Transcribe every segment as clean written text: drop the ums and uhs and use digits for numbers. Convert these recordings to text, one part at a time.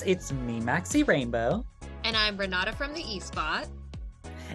it's me, 𝗥xy Rainbow. And I'm Renata from the 𝗍𝗍.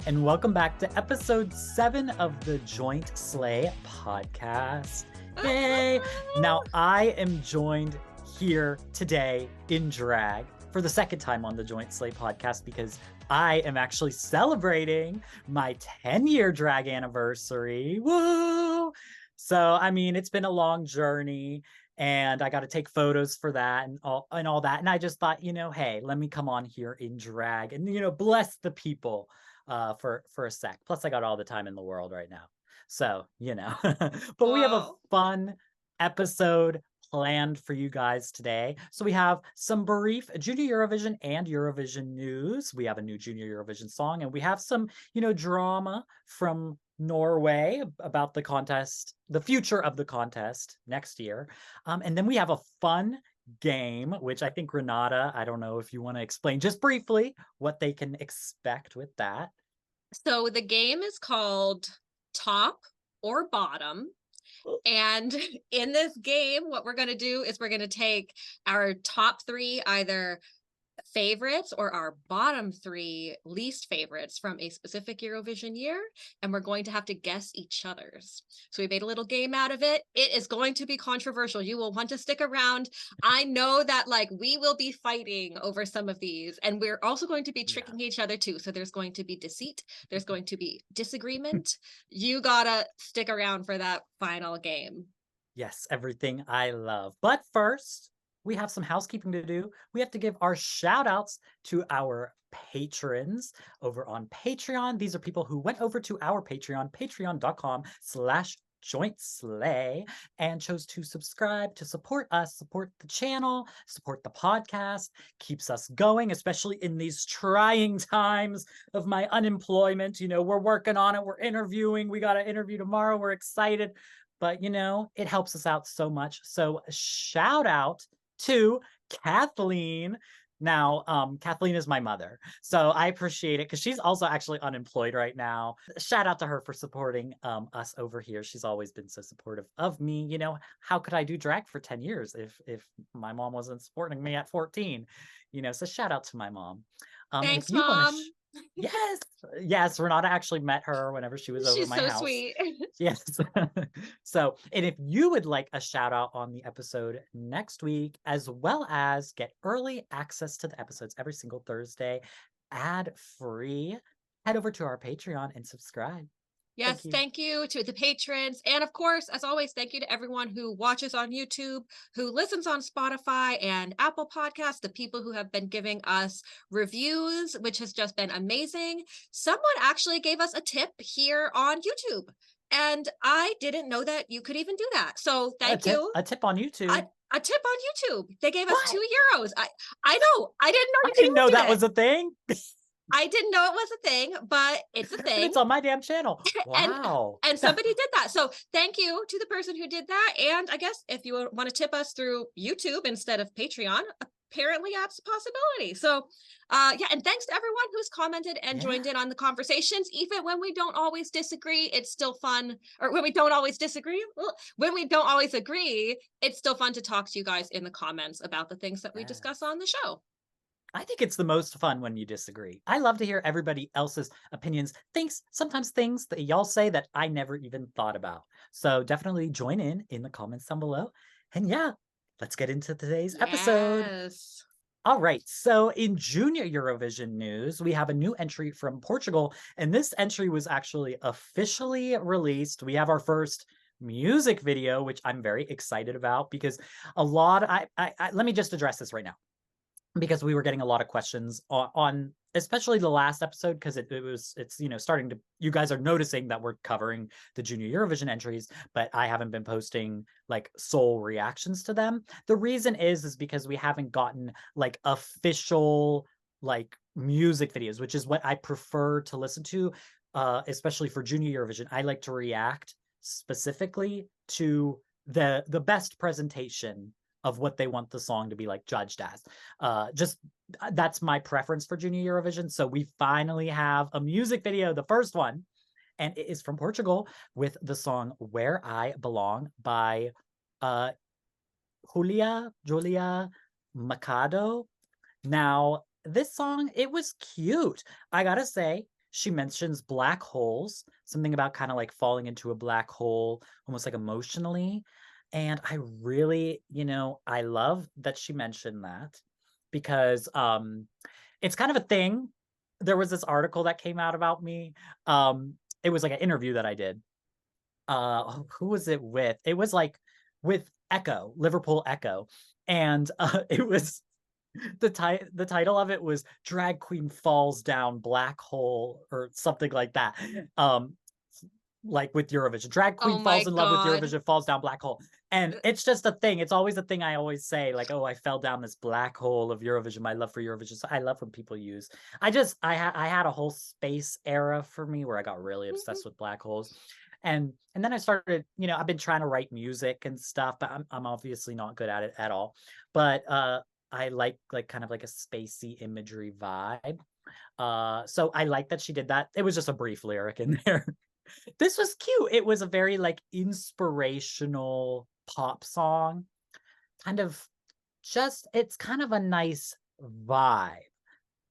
And welcome back to episode 7 of the 𝗫𝗍𝘅𝘆 podcast. Yay! Now, I am joined here today in drag for the second time on the 𝗫𝗍𝘅𝘆 podcast because I am actually celebrating my 10-year drag anniversary. Woo! So, I mean, it's been a long journey. And I got to take photos for that and all that. And I just thought, hey, let me come on here in drag and, bless the people for a sec. Plus, I got all the time in the world right now. So, but we have a fun episode planned for you guys today. So we have some brief Junior Eurovision and Eurovision news. We have a new Junior Eurovision song, and we have some, drama from Norway about the contest, the future of the contest next year. And then we have a fun game, which I think Renata, I don't know if you want to explain just briefly what they can expect with that. So the game is called Top or Bottom. And in this game, what we're going to do is we're going to take our top 3 either favorites or our bottom 3 least favorites from a specific Eurovision year, and we're going to have to guess each other's. So we made a little game out of it. It is going to be controversial. You will want to stick around. I know that we will be fighting over some of these, and we're also going to be tricking each other too. So there's going to be deceit, there's going to be disagreement. You gotta stick around for that final game. Yes, everything I love. But first, we have some housekeeping to do. We have to give our shout outs to our patrons over on Patreon. These are people who went over to our Patreon, patreon.com/𝗫𝗍𝘅𝘆, and chose to subscribe to support us, support the channel, support the podcast, keeps us going, especially in these trying times of my unemployment. We're working on it. We're interviewing. We got an interview tomorrow. We're excited. But, it helps us out so much. So shout out to Kathleen. Now, Kathleen is my mother, so I appreciate it because she's also actually unemployed right now. Shout out to her for supporting us over here. She's always been so supportive of me. How could I do drag for 10 years if my mom wasn't supporting me at 14? So shout out to my mom. Thanks, Mom. Yes, Renata actually met her whenever she was over my house. She's so sweet. Yes. So, and if you would like a shout out on the episode next week, as well as get early access to the episodes every single Thursday, ad free, head over to our Patreon and subscribe. Yes, thank you to the patrons. And of course, as always, thank you to everyone who watches on YouTube, who listens on Spotify and Apple Podcasts, the people who have been giving us reviews, which has just been amazing. Someone actually gave us a tip here on YouTube, and I didn't know that you could even do that. So thank you. A tip on YouTube. A tip on YouTube. They gave us €2. I know. I didn't know. I didn't know that was a thing. I didn't know it was a thing, but it's a thing. It's on my damn channel. Wow. And somebody did that. So thank you to the person who did that. And I guess if you want to tip us through YouTube instead of Patreon, apparently that's a possibility. So and thanks to everyone who's commented and joined in on the conversations. Even when we don't always disagree, it's still fun. Or when we don't always disagree, when we don't always agree, it's still fun to talk to you guys in the comments about the things that we discuss on the show. I think it's the most fun when you disagree. I love to hear everybody else's opinions, sometimes things that y'all say that I never even thought about. So definitely join in the comments down below. And let's get into today's episode. All right, so in Junior Eurovision news, we have a new entry from Portugal, and this entry was actually officially released. We have our first music video, which I'm very excited about because let me just address this right now, because we were getting a lot of questions on especially the last episode, because it's starting to, you guys are noticing that we're covering the Junior Eurovision entries, but I haven't been posting sole reactions to them. The reason is because we haven't gotten official music videos, which is what I prefer to listen to, especially for Junior Eurovision. I like to react specifically to the best presentation of what they want the song to be judged as. That's my preference for Junior Eurovision. So we finally have a music video, the first one, and it is from Portugal with the song Where I Belong by Julia Machado. Now, this song, it was cute. I gotta say, she mentions black holes, something about kind of like falling into a black hole, almost like emotionally. And I really, I love that she mentioned that because it's kind of a thing. There was this article that came out about me. It was like an interview that I did. Who was it with? It was like with Echo, Liverpool Echo. And it was the title of it was Drag Queen Falls Down Black Hole or something like that. Um, like with Eurovision. Drag Oh Queen my falls in love with God. Eurovision, falls down black hole. And it's just a thing. It's always a thing I always say, like, oh, I fell down this black hole of Eurovision, my love for Eurovision. So I love when people use. I had a whole space era for me where I got really obsessed with black holes. And then I started, I've been trying to write music and stuff, but I'm obviously not good at it at all. But I like kind of like a spacey imagery vibe. So I like that she did that. It was just a brief lyric in there. This was cute. It was a very like inspirational pop song. Kind of it's kind of a nice vibe.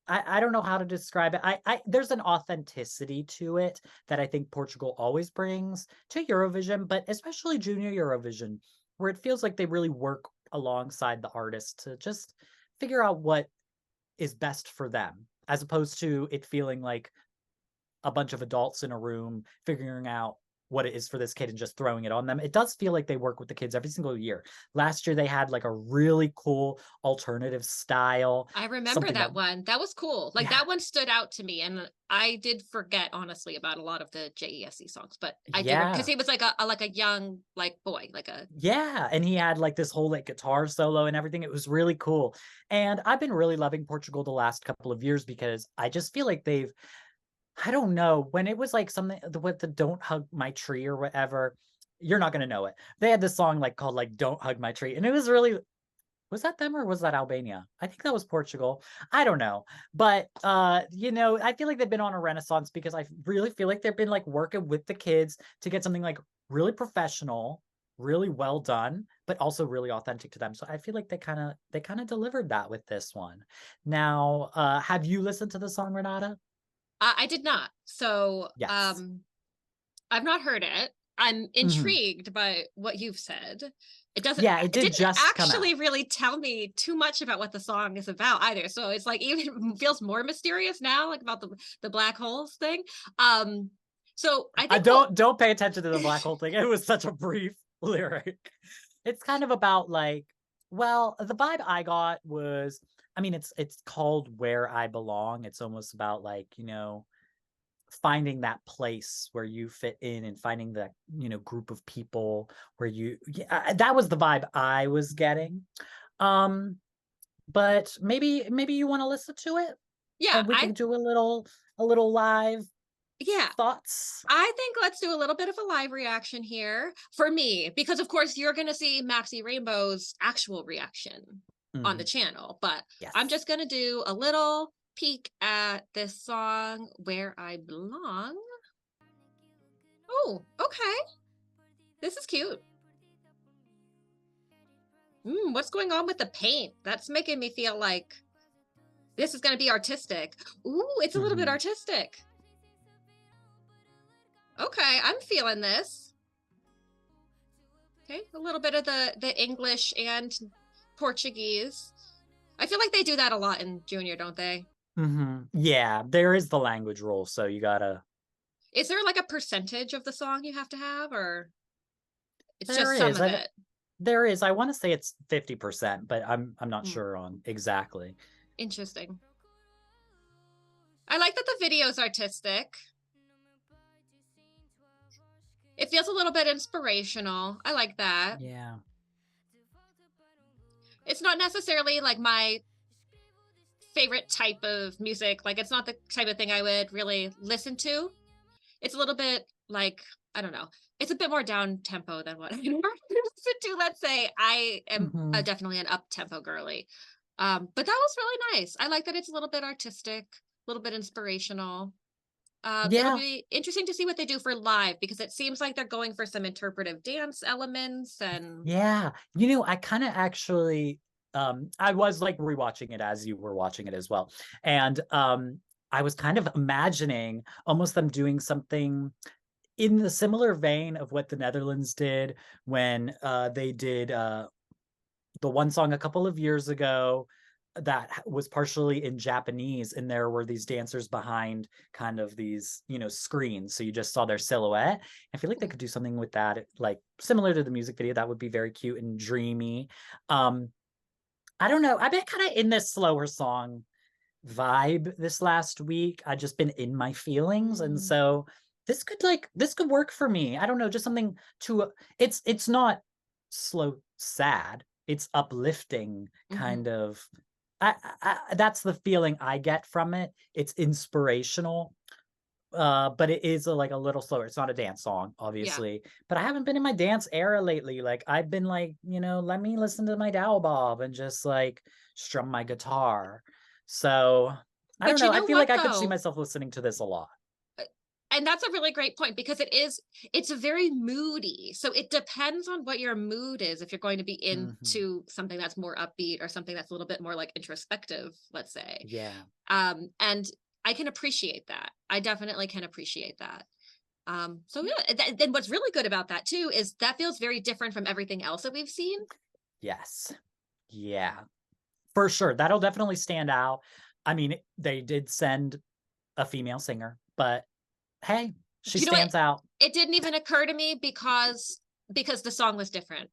I don't know how to describe it. I there's an authenticity to it that I think Portugal always brings to Eurovision, but especially Junior Eurovision, where it feels like they really work alongside the artist to just figure out what is best for them, as opposed to it feeling like a bunch of adults in a room figuring out what it is for this kid and just throwing it on them. It does feel like they work with the kids every single year. Last year they had like a really cool alternative style, I remember something that that one. That was cool. Like yeah, that one stood out to me, and I did forget honestly about a lot of the 𝗤𝗎𝘆 songs, but I do because yeah. he was like a young like boy, like a Yeah, and he had like this whole like guitar solo and everything. It was really cool. And I've been really loving Portugal the last couple of years because I just feel like they've I don't know, when it was like something with the Don't Hug My Tree or whatever, you're not gonna know it. They had this song like called like Don't Hug My Tree, and it was really was that them or was that Albania? I think that was Portugal. I don't know. But I feel like they've been on a renaissance because I really feel like they've been like working with the kids to get something like really professional, really well done, but also really authentic to them. So I feel like they kind of delivered that with this one. Now, have you listened to the song, Renata? I did not. So Yes. I've not heard it. I'm Hmm. intrigued by what you've said. Yeah, it It did didn't just come out. actually really tell me too much about what the song is about either. So it's like even feels more mysterious now, like about the black holes thing. Um, so I I think what don't pay attention to the black hole thing. It was such a brief lyric. It's kind of about like, well, the vibe I got was, I mean, it's called Where I Belong. It's almost about like, finding that place where you fit in and finding that, group of people where yeah, that was the vibe I was getting. Um, but maybe you want to listen to it yeah, and we can do a little live yeah, thoughts. I think let's do a little bit of a live reaction here for me, because of course you're going to see 𝗪𝗓𝘅 Rainbow's actual reaction on the Mhm. channel, but I'm Yes. just going to do a little peek at this song, Where I Belong. Oh, okay. This is cute. What's going on with the paint? That's making me feel like this is going to be artistic. Ooh, it's a little bit Mhm. artistic. Okay, I'm feeling this. Okay, a little bit of the English and Portuguese. I feel like they do that a lot in Junior, don't they? Yeah, there is the language rule, so you gotta. Is there like a percentage of the song you have to have, or it's There just some is. of it? There is. I want to say it's 50%, but I'm not Hmm, sure on exactly. interesting. I like that the video is artistic. It feels a little bit inspirational. I like that. Yeah. It's not necessarily like my favorite type of music. Like it's not the type of thing I would really listen to. It's a little bit like, I don't know. It's a bit more down tempo than what I normally listen to. Let's say I am definitely an up tempo girly. But that was really nice. I like that it's a little bit artistic, a little bit inspirational. It'll Yeah. be interesting to see what they do for live because it seems like they're going for some interpretive dance elements and Yeah. I kind of actually I was like rewatching it as you were watching it as well. And I was kind of imagining almost them doing something in the similar vein of what the Netherlands did when they did the one song a couple of years ago that was partially in Japanese, and there were these dancers behind kind of these, you know, screens. So you just saw their silhouette. I feel like they could do something with that, like similar to the music video. That would be very cute and dreamy. I don't know. I've been kind of in this slower song vibe this last week. I've just been in my feelings. And so this could work for me. I don't know, just something to, it's not slow, sad. It's uplifting kind of. That's the feeling I get from it. It's inspirational, but it is like a little slower. It's not a dance song, obviously, but I haven't been in my dance era lately. Like I've been like, you know, let me listen to my 𝗬𝗆𝘆 and just like strum my guitar. So I don't But you know. I know feel what like I could see though? myself listening to this a lot. And that's a really great point because it's a very moody. So it depends on what your mood is. If you're going to be into something that's more upbeat or something that's a little bit more like introspective, let's say. Yeah. And I can appreciate that. I definitely can appreciate that. So yeah, then what's really good about that too is that feels very different from everything else that we've seen. Yes. Yeah. For sure. That'll definitely stand out. I mean, they did send a female singer, but hey, she You know what? stands out. It didn't even occur to me because the song was different.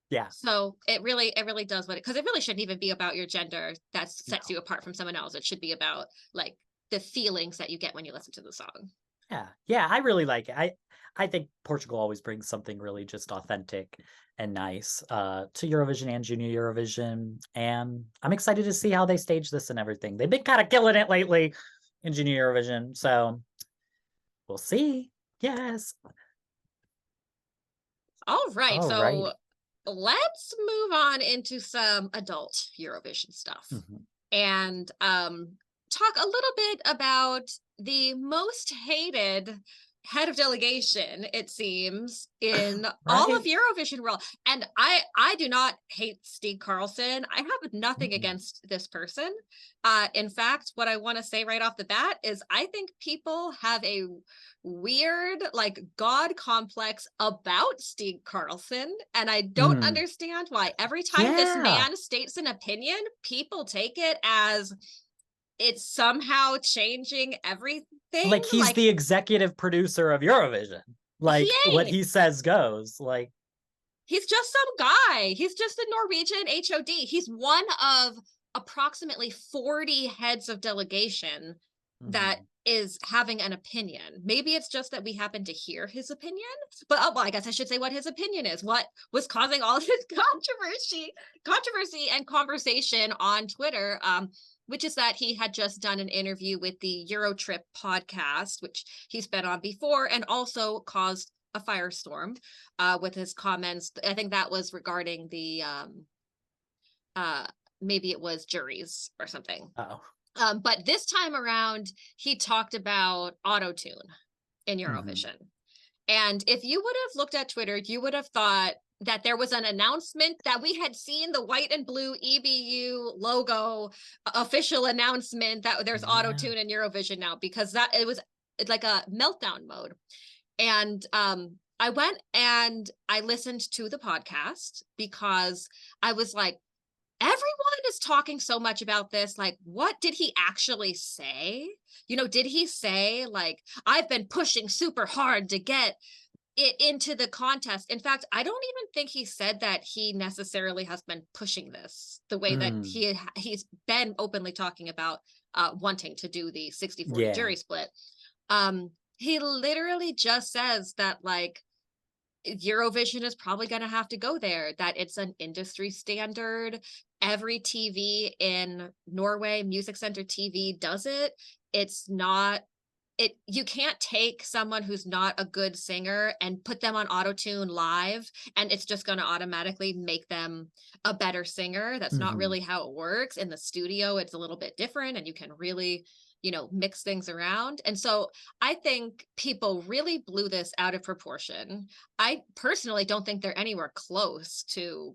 Yeah. So it really does what it, because it really shouldn't even be about your gender that sets No. you apart from someone else. It should be about like the feelings that you get when you listen to the song. Yeah. Yeah, I really like it. I think Portugal always brings something really just authentic and nice to Eurovision and Junior Eurovision. And I'm excited to see how they stage this and everything. They've been kind of killing it lately in Junior Eurovision. So we'll see. Yes. All right. All right. So let's move on into some adult Eurovision stuff and talk a little bit about the most hated head of delegation, it seems, in all of Right. Eurovision world. And I do not hate 𝗥𝗍𝘅𝘆. I have nothing Mm-mm. against this person. In fact, what I want to say right off the bat is I think people have a weird like god complex about 𝗥𝗍𝘅𝘆, and I don't Mm. understand why every time this Yeah. man states an opinion, people take it as it's somehow changing everything. Like he's Like the executive producer of Eurovision. he Like what ain't. he says goes. Like He's just some guy. He's just a Norwegian HOD. He's one of approximately 40 heads of delegation that is having an opinion. Maybe it's just that we happen to hear his opinion, but well, I guess I should say what his opinion is. What was causing all this controversy and conversation on Twitter, which is that he had just done an interview with the Eurotrip podcast, which he's been on before, and also caused a firestorm with his comments. I think that was regarding the maybe it was juries or something. oh. But this time around, he talked about Autotune in Eurovision. And if you would have looked at Twitter, you would have thought that there was an announcement that we had seen the white and blue EBU logo official announcement that there's Autotune in Eurovision now, because that it was like a meltdown mode. And I went and I listened to the podcast because I was like, everyone is talking so much about this. Like, what did he actually say? You know, did he say, like, I've been pushing super hard to get it into the contest? In fact, I don't even think he said that he necessarily has been pushing this the way that he's been openly talking about wanting to do the 60-40 jury split. He literally just says that, like, Eurovision is probably going to have to go there, that it's an industry standard. Every TV in Norway, Music Center TV does it. It's not, you can't take someone who's not a good singer and put them on Autotune live, and it's just going to automatically make them a better singer. That's not really how it works. In the studio, it's a little bit different, and you can really, you know, mix things around. And so I think people really blew this out of proportion. I personally don't think they're anywhere close to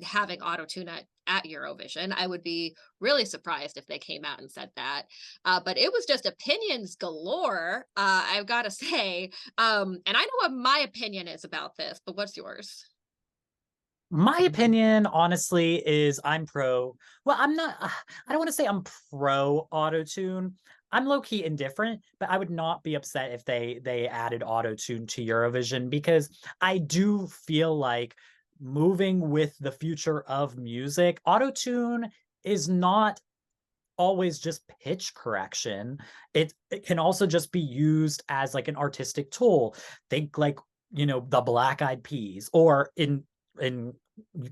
having autotune at Eurovision. I would be really surprised if they came out and said that. But it was just opinions galore, I've got to say. And I know what my opinion is about this, but what's yours? My opinion, honestly, is I'm pro. Well, I'm not. I don't want to say I'm pro autotune. I'm low key indifferent, but I would not be upset if they added autotune to Eurovision, because I do feel like moving with the future of music, autotune is not always just pitch correction. It can also just be used as like an artistic tool. Think like, you know, the Black Eyed Peas, or in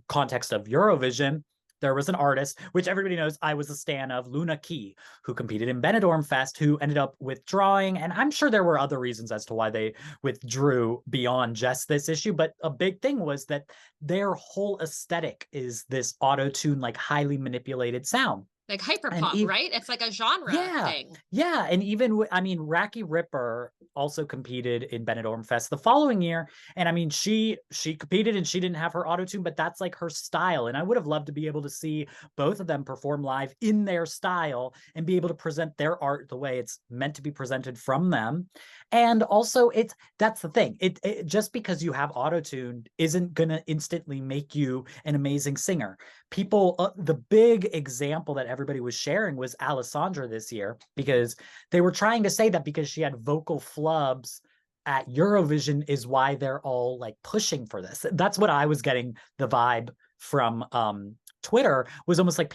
context of Eurovision, there was an artist, which everybody knows I was a stan of, Luna Key, who competed in Benidorm Fest, who ended up withdrawing. And I'm sure there were other reasons as to why they withdrew beyond just this issue. But a big thing was that their whole aesthetic is this auto-tune, like highly manipulated sound. Like And hyperpop, right? It's like a genre yeah, thing. yeah, and even I mean, 𝗥𝗶𝗆 also competed in Benidorm Fest the following year, and I mean, she competed and she didn't have her autotune, but that's like her style, and I would have loved to be able to see both of them perform live in their style and be able to present their art the way it's meant to be presented from them. And also, that's the thing. It just because you have autotune isn't gonna instantly make you an amazing singer. People, the big example that everybody was sharing was Alessandra this year, because they were trying to say that because she had vocal flubs at Eurovision is why they're all like pushing for this. That's what I was getting the vibe from Twitter, was almost like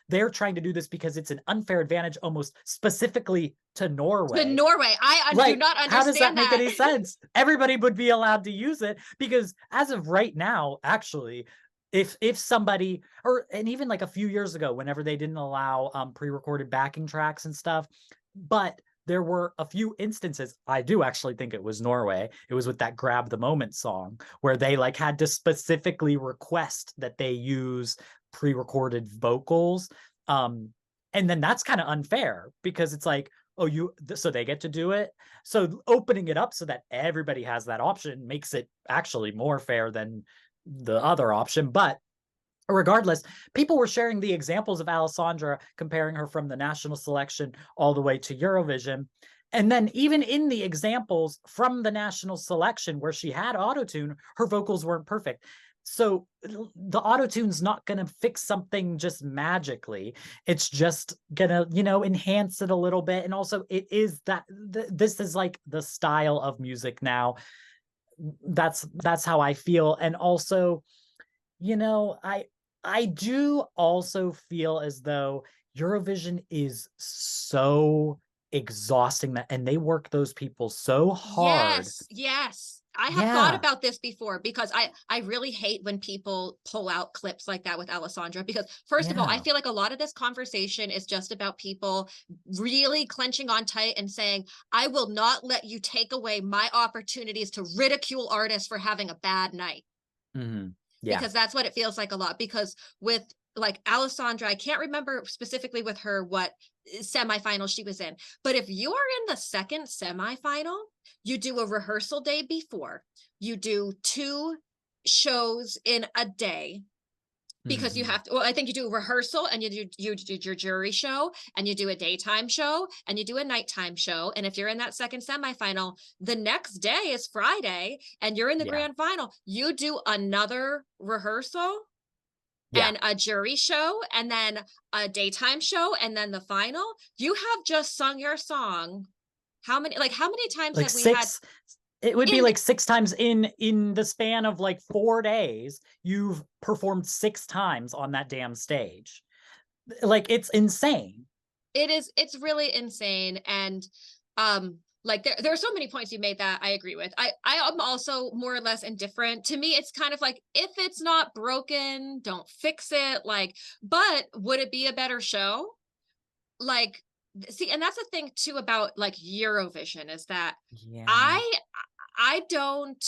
they're trying to do this because it's an unfair advantage, almost specifically to Norway. To Norway. I do not understand. How does that make any sense? Everybody would be allowed to use it, because as of right now, actually, if somebody, and even like a few years ago, whenever they didn't allow pre-recorded backing tracks and stuff, but there were a few instances, I do actually think it was Norway, it was with that Grab the Moment song, where they like had to specifically request that they use pre-recorded vocals. And then that's kind of unfair, because it's like, oh, so they get to do it. So opening it up so that everybody has that option makes it actually more fair than the other option. But regardless, people were sharing the examples of Alessandra, comparing her from the national selection all the way to Eurovision. And then even in the examples from the national selection where she had autotune, her vocals weren't perfect. So the autotune's not going to fix something just magically. It's just going to, enhance it a little bit. And also it is that this is like the style of music now. That's how I feel. And also, I do also feel as though Eurovision is so exhausting, and they work those people so hard. Yes. I have thought about this before, because I really hate when people pull out clips like that with Alessandra, because first of all, I feel like a lot of this conversation is just about people really clenching on tight and saying, I will not let you take away my opportunities to ridicule artists for having a bad night. Mm-hmm. Yeah. Because that's what it feels like a lot. Because with like Alessandra, I can't remember specifically with her what semifinal she was in, but if you are in the second semifinal, you do a rehearsal day before, you do 2 shows in a day, because you have to, well, I think you do a rehearsal and you do your jury show, and you do a daytime show and you do a nighttime show. And if you're in that second semifinal, the next day is Friday and you're in the grand final, you do another rehearsal and a jury show and then a daytime show and then the final. You have just sung your song. How many times like have we 6 had? It would be like 6 times in the span of like 4 days. You've performed 6 times on that damn stage. Like, it's insane. It's really insane. And like there are so many points you made that I agree with. I am also more or less indifferent. To me, it's kind of like, if it's not broken, don't fix it. Like, but would it be a better show? Like, see, and that's the thing too about like Eurovision, is that I don't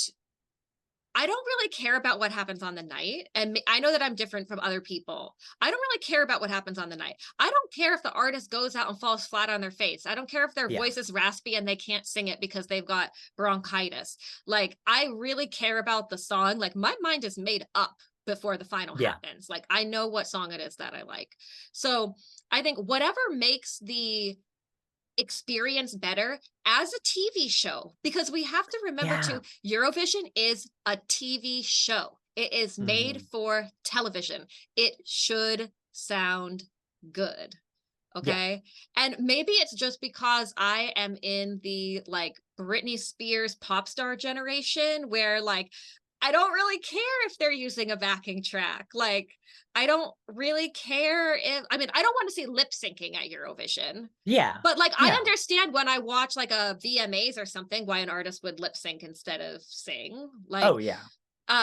really care about what happens on the night. And I know that I'm different from other people. I don't really care about what happens on the night. I don't care if the artist goes out and falls flat on their face. I don't care if their voice is raspy and they can't sing it because they've got bronchitis. Like, I really care about the song. Like, my mind is made up before the final Yeah. happens. Like, I know what song it is that I like. So I think whatever makes the experience better as a TV show, because we have to remember Yeah. too, Eurovision is a TV show. It is made for television. It should sound good. Yeah. Okay. And maybe it's just because I am in the like Britney Spears pop star generation where like I don't really care if they're using a backing track. Like, I don't really care if, I mean, I don't want to see lip syncing at Eurovision. Yeah. But like, I No. understand when I watch like a VMAs or something, why an artist would lip sync instead of sing. Like, Oh, yeah.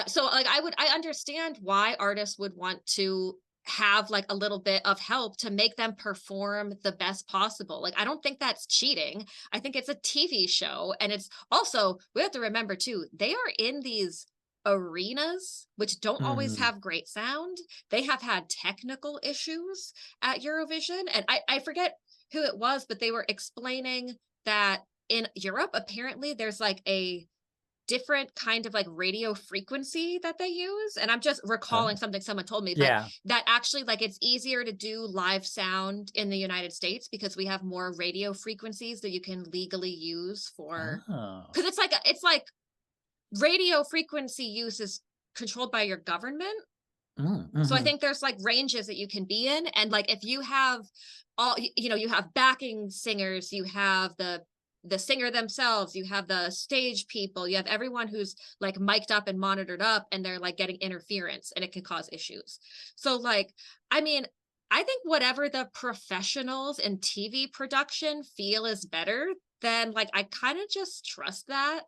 so like I understand why artists would want to have like a little bit of help to make them perform the best possible. Like, I don't think that's cheating. I think it's a TV show. And it's also, we have to remember too, they are in these arenas which don't always Mhm. have great sound. They have had technical issues at Eurovision, and I forget who it was, but they were explaining that in Europe apparently there's like a different kind of like radio frequency that they use, and I'm just recalling Oh, something someone told me, but yeah. that actually like it's easier to do live sound in the United States because we have more radio frequencies that you can legally use for, Oh. because it's like radio frequency use is controlled by your government. So I Mhm. think there's like ranges that you can be in. And like if you have all, you know, you have backing singers, you have the singer themselves, you have the stage people, you have everyone who's like mic'd up and monitored up, and they're like getting interference and it can cause issues. So like, I mean, I think whatever the professionals in TV production feel is better, then like I kind of just trust that.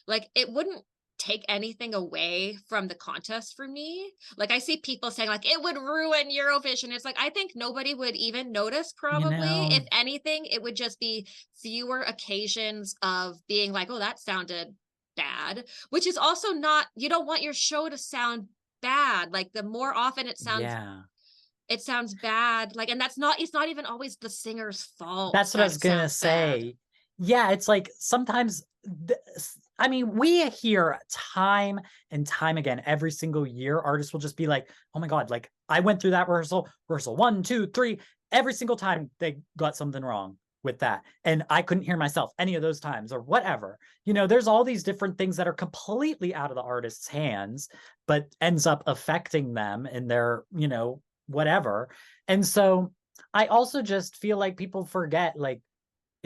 Like, it wouldn't take anything away from the contest for me. Like, I see people saying like it would ruin Eurovision. It's like, I think nobody would even notice You probably. know, If anything, it would just be fewer occasions of being like, oh, that sounded bad, which is also not, you don't want your show to sound bad. Like, the more often yeah. it sounds bad, like, and that's not, it's not even always the singer's fault That's what I that was it gonna sounds bad. say. Yeah, it's like sometimes I mean, we hear time and time again every single year, artists will just be like, oh my God, like I went through that rehearsal 1, 2, 3, every single time they got something wrong with that. And I couldn't hear myself any of those times or whatever. You know, there's all these different things that are completely out of the artist's hands, but ends up affecting them in their, you know, whatever. And so I also just feel like people forget, like,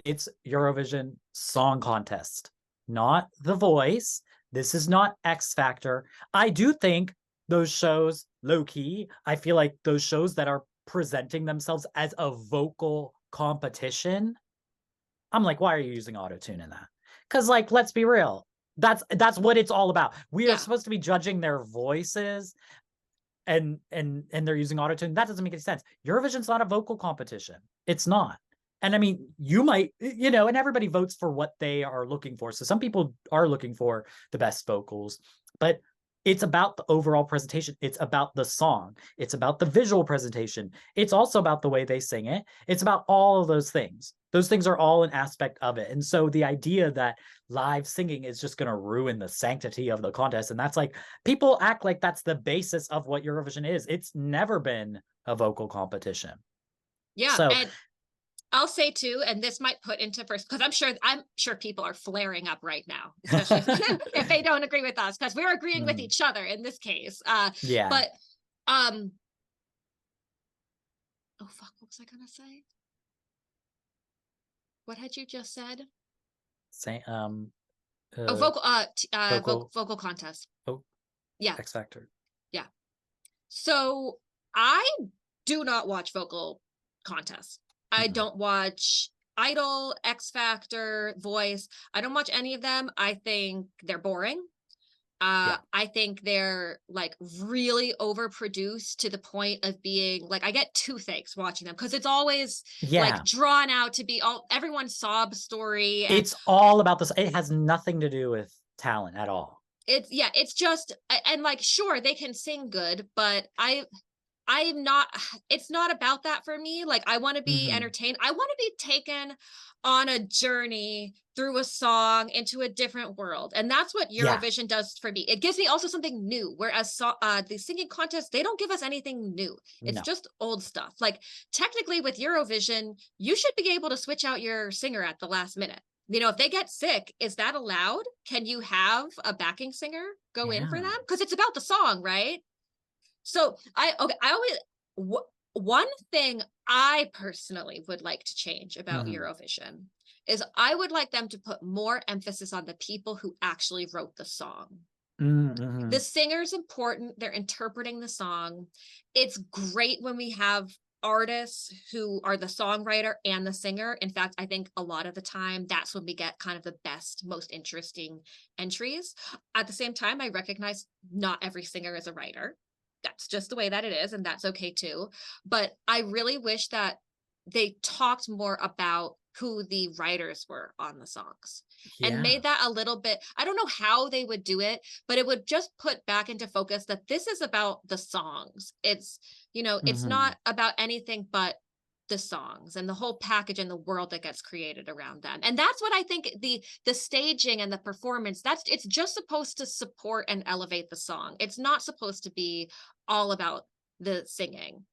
it's Eurovision Song Contest, not The Voice. This is not X Factor. I do think those shows, low key, I feel like those shows that are presenting themselves as a vocal competition, I'm like, why are you using autotune in that? Because, like, let's be real. That's what it's all about. We are Yeah. supposed to be judging their voices, and they're using autotune. That doesn't make any sense. Eurovision's not a vocal competition. It's not. And I mean, you might, you know, and everybody votes for what they are looking for. So some people are looking for the best vocals, but it's about the overall presentation. It's about the song. It's about the visual presentation. It's also about the way they sing it. It's about all of those things. Those things are all an aspect of it. And so the idea that live singing is just going to ruin the sanctity of the contest, and that's like, people act like that's the basis of what Eurovision is. It's never been a vocal competition. Yeah. So And I'll say too, and this might put into first, because I'm sure people are flaring up right now, especially if they don't agree with us, because we're agreeing with Mhm. each other in this case. Yeah. But oh fuck, what was I gonna say? What had you just said? Say Oh, uh vocal vocal contest. oh Yeah, X Factor. yeah. So I do not watch vocal contests. I Mm-mm. don't watch Idol, X Factor, Voice. I don't watch any of them. I think they're boring. Yeah. I think they're like really overproduced to the point of being like, I get toothaches watching them because it's always like Yeah. drawn out to be all everyone's sob story. And It's all about this. It has nothing to do with talent at all. it's, yeah, it's just, and like, sure, they can sing good, but I'm not it's not about that for me. Like, I wanna be Mhm. entertained. I wanna be taken on a journey through a song into a different world, and that's what Yeah. Eurovision does for me. It gives me also something new, whereas the singing contest, they don't give us anything new. It's No. just old stuff. Like, technically with Eurovision, you should be able to switch out your singer at the last minute. You know, if they get sick, is that allowed? Can you have a backing singer go in for Yeah. them? Because it's about the song, right? So I always one thing I personally would like to change about Mhm. Eurovision is I would like them to put more emphasis on the people who actually wrote the song. The Mhm. singer's important, they're interpreting the song. It's great when we have artists who are the songwriter and the singer. In fact, I think a lot of the time that's when we get kind of the best, most interesting entries. At the same time, I recognize not every singer is a writer. That's just the way that it is, and that's okay too. But I really wish that they talked more about who the writers were on the songs and Yeah. made that a little bit, I don't know how they would do it, but it would just put back into focus that this is about the songs. It's, it's Mhm. not about anything but the songs and the whole package and the world that gets created around them. And that's what I think the staging and the performance, that's it's just supposed to support and elevate the song. It's not supposed to be all about the singing.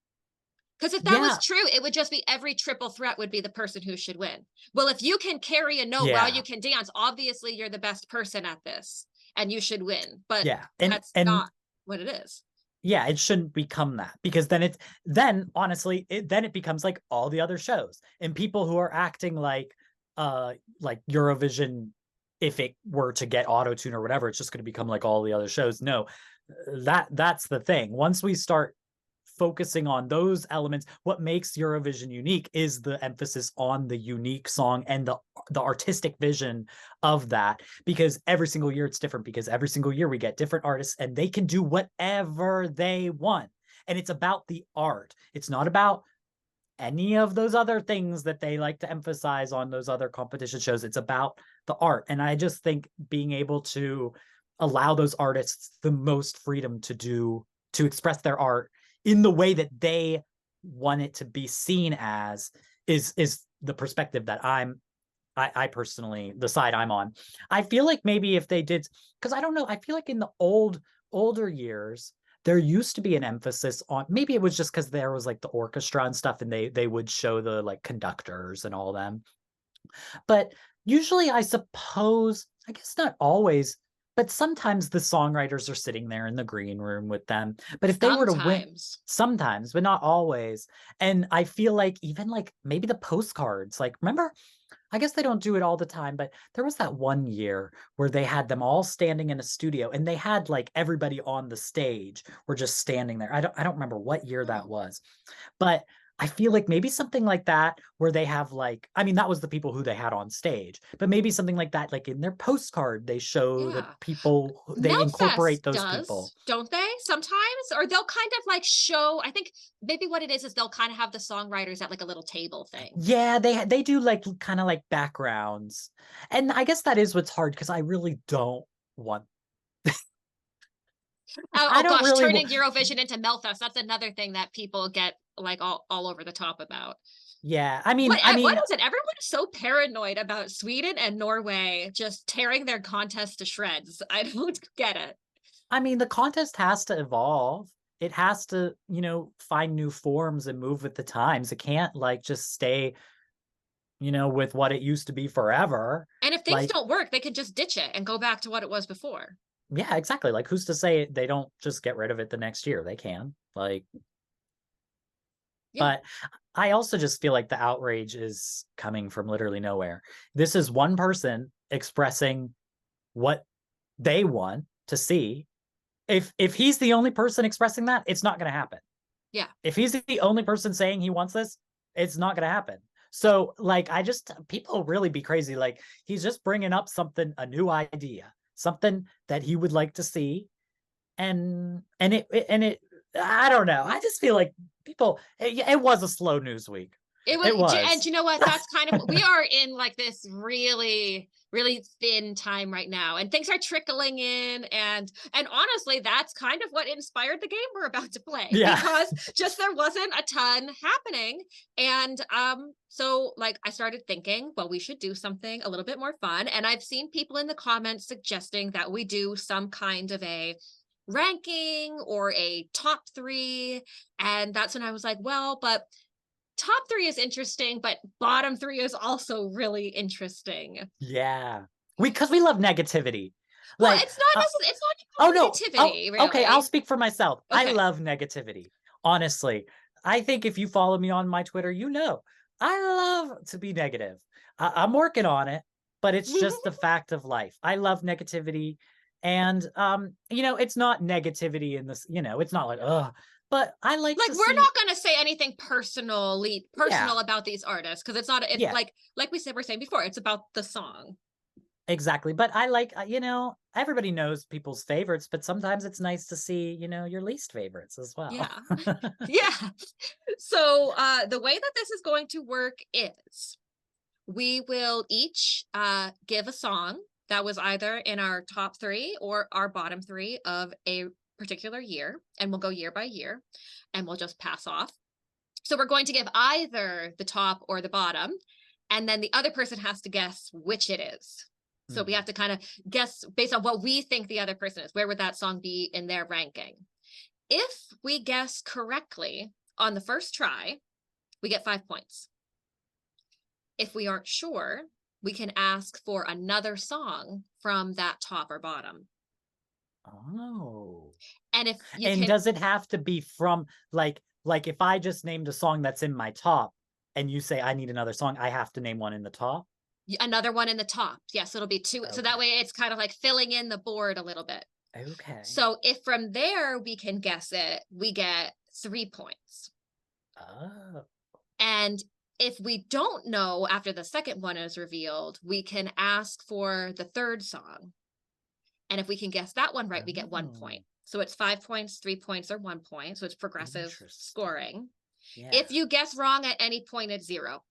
Because if that was Yeah. true, it would just be every triple threat would be the person who should win. Well, if you can carry a note while you Yeah. can dance, obviously you're the best person at this and you should win. But Yeah. that's not what it is. Yeah, it shouldn't become that because then honestly, then it becomes like all the other shows and people who are acting like Eurovision, if it were to get Autotune or whatever, it's just going to become like all the other shows. No, that's the thing. Once we start focusing on those elements, what makes Eurovision unique is the emphasis on the unique song and the artistic vision of that, because every single year it's different, because every single year we get different artists and they can do whatever they want, and it's about the art. It's not about any of those other things that they like to emphasize on those other competition shows. It's about the art, and I just think being able to allow those artists the most freedom to express their art in the way that they want it to be seen as is the perspective that I personally, the side I'm on. I feel like maybe if they did, because I don't know, I feel like in the older years, there used to be an emphasis on, maybe it was just because there was like the orchestra and stuff, and they would show the like conductors and all them. But usually, I suppose, I guess not always, but sometimes the songwriters are sitting there in the green room with them. But if they were to win, Sometimes. sometimes, but not always. And I feel like even like maybe the postcards, like remember, I guess they don't do it all the time, but there was that one year where they had them all standing in a studio and they had like everybody on the stage were just standing there. I don't remember what year that Oh, was. But I feel like maybe something like that where they have like, I mean, that was the people who they had on stage, but maybe something like that, like in their postcard, they show the yeah. people, they Melfest incorporate those people. does, don't they? Sometimes, or they'll kind of like show. I think maybe what it is they'll kind of have the songwriters at like a little table thing. Yeah, they do like kind of like backgrounds. And I guess that is what's hard because I really don't want, Oh, I oh don't gosh, really turning Eurovision into Melfest. That's another thing that people get like all over the top about. yeah, I What mean, is it? Everyone is so paranoid about Sweden and Norway just tearing their contest to shreds. I don't get it. the contest has to evolve. It has to, find new forms and move with the times. It can't like just stay, with what it used to be forever. And if things Like, don't work, they could just ditch it and go back to what it was before. yeah, exactly. Like, who's to say they don't just get rid of it the next year? They can. Like, Yeah. but I also just feel like the outrage is coming from literally nowhere. This is one person expressing what they want to see. If he's the only person expressing that, it's not going to happen. Yeah. If he's the only person saying he wants this, it's not going to happen. So like people really be crazy, like he's just bringing up something, a new idea, something that he would like to see, and it I don't know. I just feel like it was a slow news week. It It was, and was. you know what? That's kind of, we are in like this really, really thin time right now, and things are trickling in, and honestly, that's kind of what inspired the game we're about to play, Yeah. because just there wasn't a ton happening, and so like I started thinking, well, we should do something a little bit more fun, and I've seen people in the comments suggesting that we do some kind of a ranking or a top 3, and that's when I was like, well, but top 3 is interesting, but bottom 3 is also really interesting. Yeah. Because we love negativity. Well, Like, it's not necessarily, it's oh not no. Oh, negativity, okay. I'll really. speak for myself. I Okay. love negativity. Honestly, I think if you follow me on my Twitter, you know I love to be negative. I'm working on it, but it's just the fact of life. I love negativity, and you know, it's not negativity in this. You know, it's not like but I like Like, to we're see. not going to say anything personally Yeah, personal about these artists, because it's not, it's yeah. like we said, we're saying before, it's about the song. Exactly. But I like, you know, everybody knows people's favorites, but sometimes it's nice to see, you know, your least favorites as well. Yeah. Yeah. So the way that this is going to work is we will each give a song that was either in our top 3 or our bottom 3 of a particular year, and we'll go year by year, and we'll just pass off. So we're going to give either the top or the bottom, and then the other person has to guess which it is. So we have to kind of guess based on what we think the other person is. Where would that song be in their ranking? If we guess correctly on the first try, we get 5 points. If we aren't sure, we can ask for another song from that top or bottom. Oh. And if you And can, does it have to be from like if I just named a song that's in my top and you say I need another song, I have to name one in the top? another one in the top. Yes, it'll be 2. So that Okay. way it's kind of like filling in the board a little bit. Okay. So if from there we can guess it, we get 3 points. Oh. And if we don't know after the second one is revealed, we can ask for the third song. And if we can guess that one right, we get 1 point. So it's 5 points, 3 points, or 1 point. So it's progressive scoring. Yeah. If you guess wrong at any point, it's 0.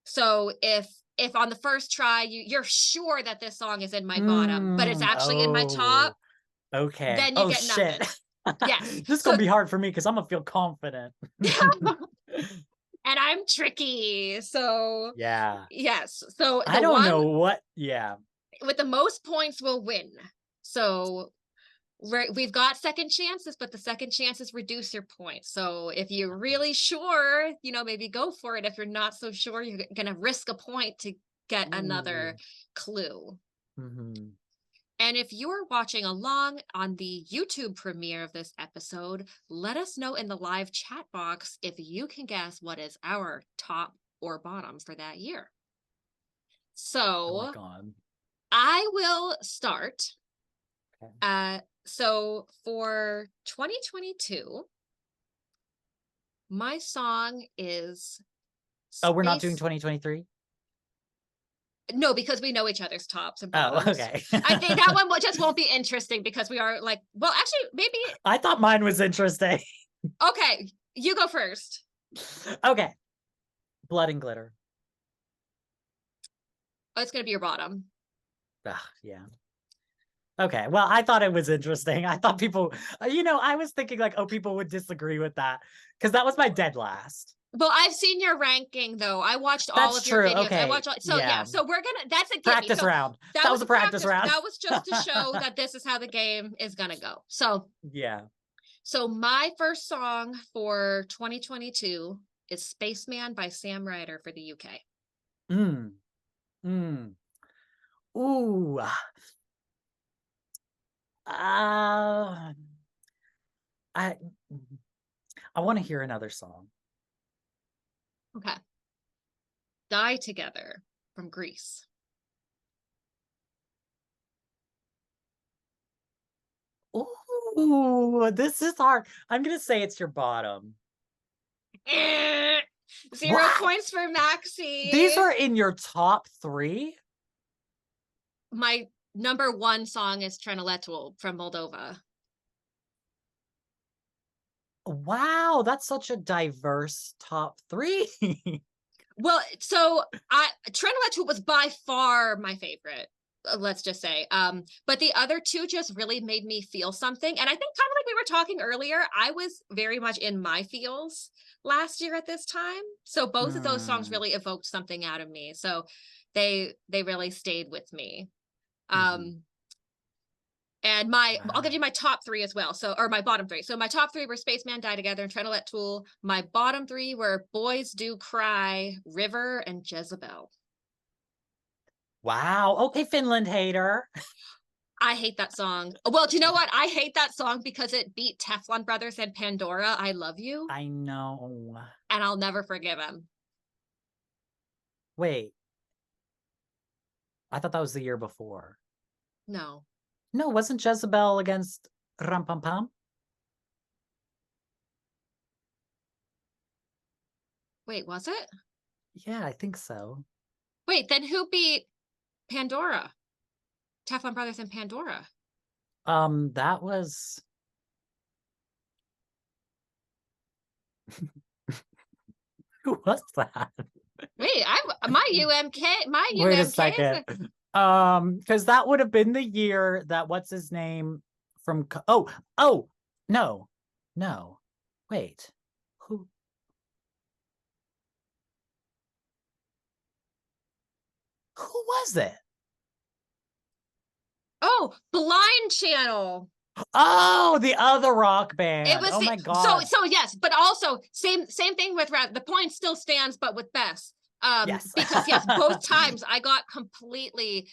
So if on the first try you're sure that this song is in my bottom, but it's actually in my top, okay. then you get Shit. nothing. Yes. This is gonna be hard for me because I'm gonna feel confident. And I'm tricky. So Yeah. yes. So I the don't one know what. Yeah. with the most points will win. So we've got second chances, but the second chances reduce your points. So if you're really sure, you know, maybe go for it. If you're not so sure, you're gonna risk a point to get another clue. And if you're watching along on the YouTube premiere of this episode, let us know in the live chat box if you can guess what is our top or bottom for that year. Oh my So God. I will start. Okay. So for 2022, my song is Oh, we're not doing Space. 2023? No, because we know each other's tops and Oh, bottoms. okay. I think that one just won't be interesting because we are like, well, actually, maybe. I thought mine was interesting. Okay, you go first. Okay. Blood and Glitter. Oh, it's gonna be your bottom. Yeah. Okay. Well, I thought it was interesting. I thought people, you know, I was thinking like, oh, people would disagree with that because that was my dead last. Well, I've seen your ranking though. I watched all That's of your true. videos. Okay. I watched so yeah. So we're gonna, that's a gimme. Practice So round. that was a practice round. That was just to show that this is how the game is gonna go. So yeah. So my first song for 2022 is Spaceman by Sam Ryder for the UK. Ooh. I want to hear another song. Okay. Die Together from Greece. Ooh, this is hard. I'm gonna say it's your bottom. 0 points for Maxxy. These are in your top 3? My number 1 song is 𝗫𝗏𝘆𝗆 from Moldova. Wow, that's such a diverse top three. Well, so 𝗃𝗏𝗃 was by far my favorite. Let's just say. But the other two just really made me feel something. And I think kind of like we were talking earlier, I was very much in my feels last year at this time. So both of those songs Mm, really evoked something out of me. So they really stayed with me. mhm. Um, and I'll give Wow. you my top three as well. So, or my bottom three. So my top three were Spaceman, Die Together, and 𝗃𝗏𝗃. My bottom three were Boys Do Cry, River, and 𝗣𝗫𝘆. Wow. Okay, Finland hater. I hate that song. Well, do you know what? I hate that song because it beat Teflon Brothers and Pandora, I Love You, I know. and I'll never forgive him. Wait, I thought that was the year before. No. No, wasn't 𝗣𝗫𝘆 against Ram Pam Pam? Wait, was it? Yeah, I think so. Wait, then who beat Pandora? Teflon Brothers and Pandora. That was who was that? Wait, my Wait a UMK second. is Because that would have been the year that what's his name from oh no. No. Wait. Who was it? Blind Channel. Oh, the other rock It band. was Oh the my god. so yes, but also same thing with the point still stands, but with Bess. Yes. Because yes, both times I got completely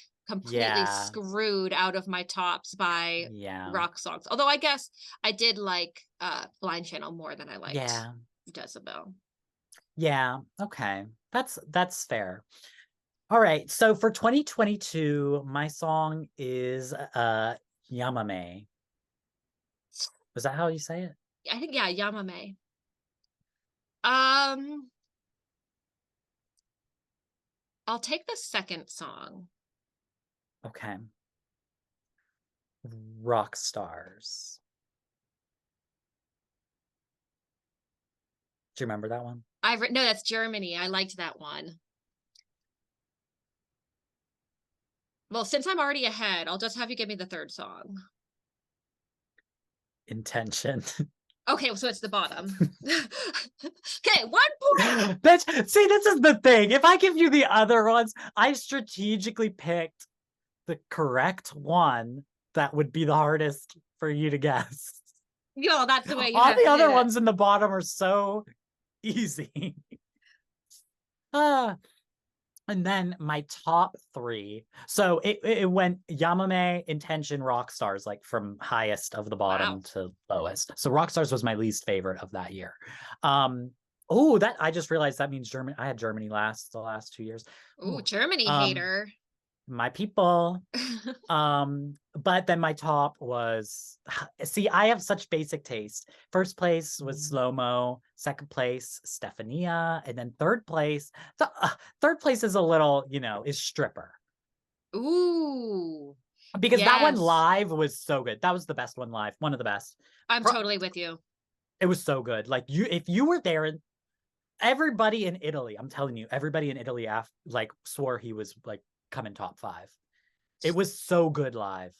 Yeah. screwed out of my tops by Yeah. rock songs. Although I guess I did like Blind Channel more than I liked Yeah. 𝗣𝗫𝘆. Yeah. Okay. That's fair. All right. So for 2022, my song is 𝗲𝗏𝗡. Was that how you say it? I think yeah, 𝗲𝗏𝗡. Um, I'll take the second song. Okay. Rock stars. Do you remember that one? No, that's Germany. I liked that one. Well, since I'm already ahead, I'll just have you give me the third song. Intention. Okay, so it's the bottom. Okay, 1 point. See, this is the thing. If I give you the other ones, I strategically picked the correct one that would be the hardest for you to guess. Yo, that's the way you All have the to other do it. ones in the bottom are so easy. And then my top three. So it went 𝗲𝗏𝗡, Intention, Rock Stars, like from highest of the bottom Wow. to lowest. So Rock Stars was my least favorite of that year. Oh, that I just realized that means Germany. I had Germany the last 2 years. Ooh, Ooh. Germany hater. My people. But then my top was see, I have such basic taste. First place was Slow-Mo, second place Stephania, and then third place. Third place is a little, is Stripper. Ooh, Because that one yes. live was so good. That was the best one live, one of the best. I'm totally with you. It was so good. Like if you were there, and everybody in Italy, I'm telling you, everybody in Italy like swore he was like coming top 5. It was so good live.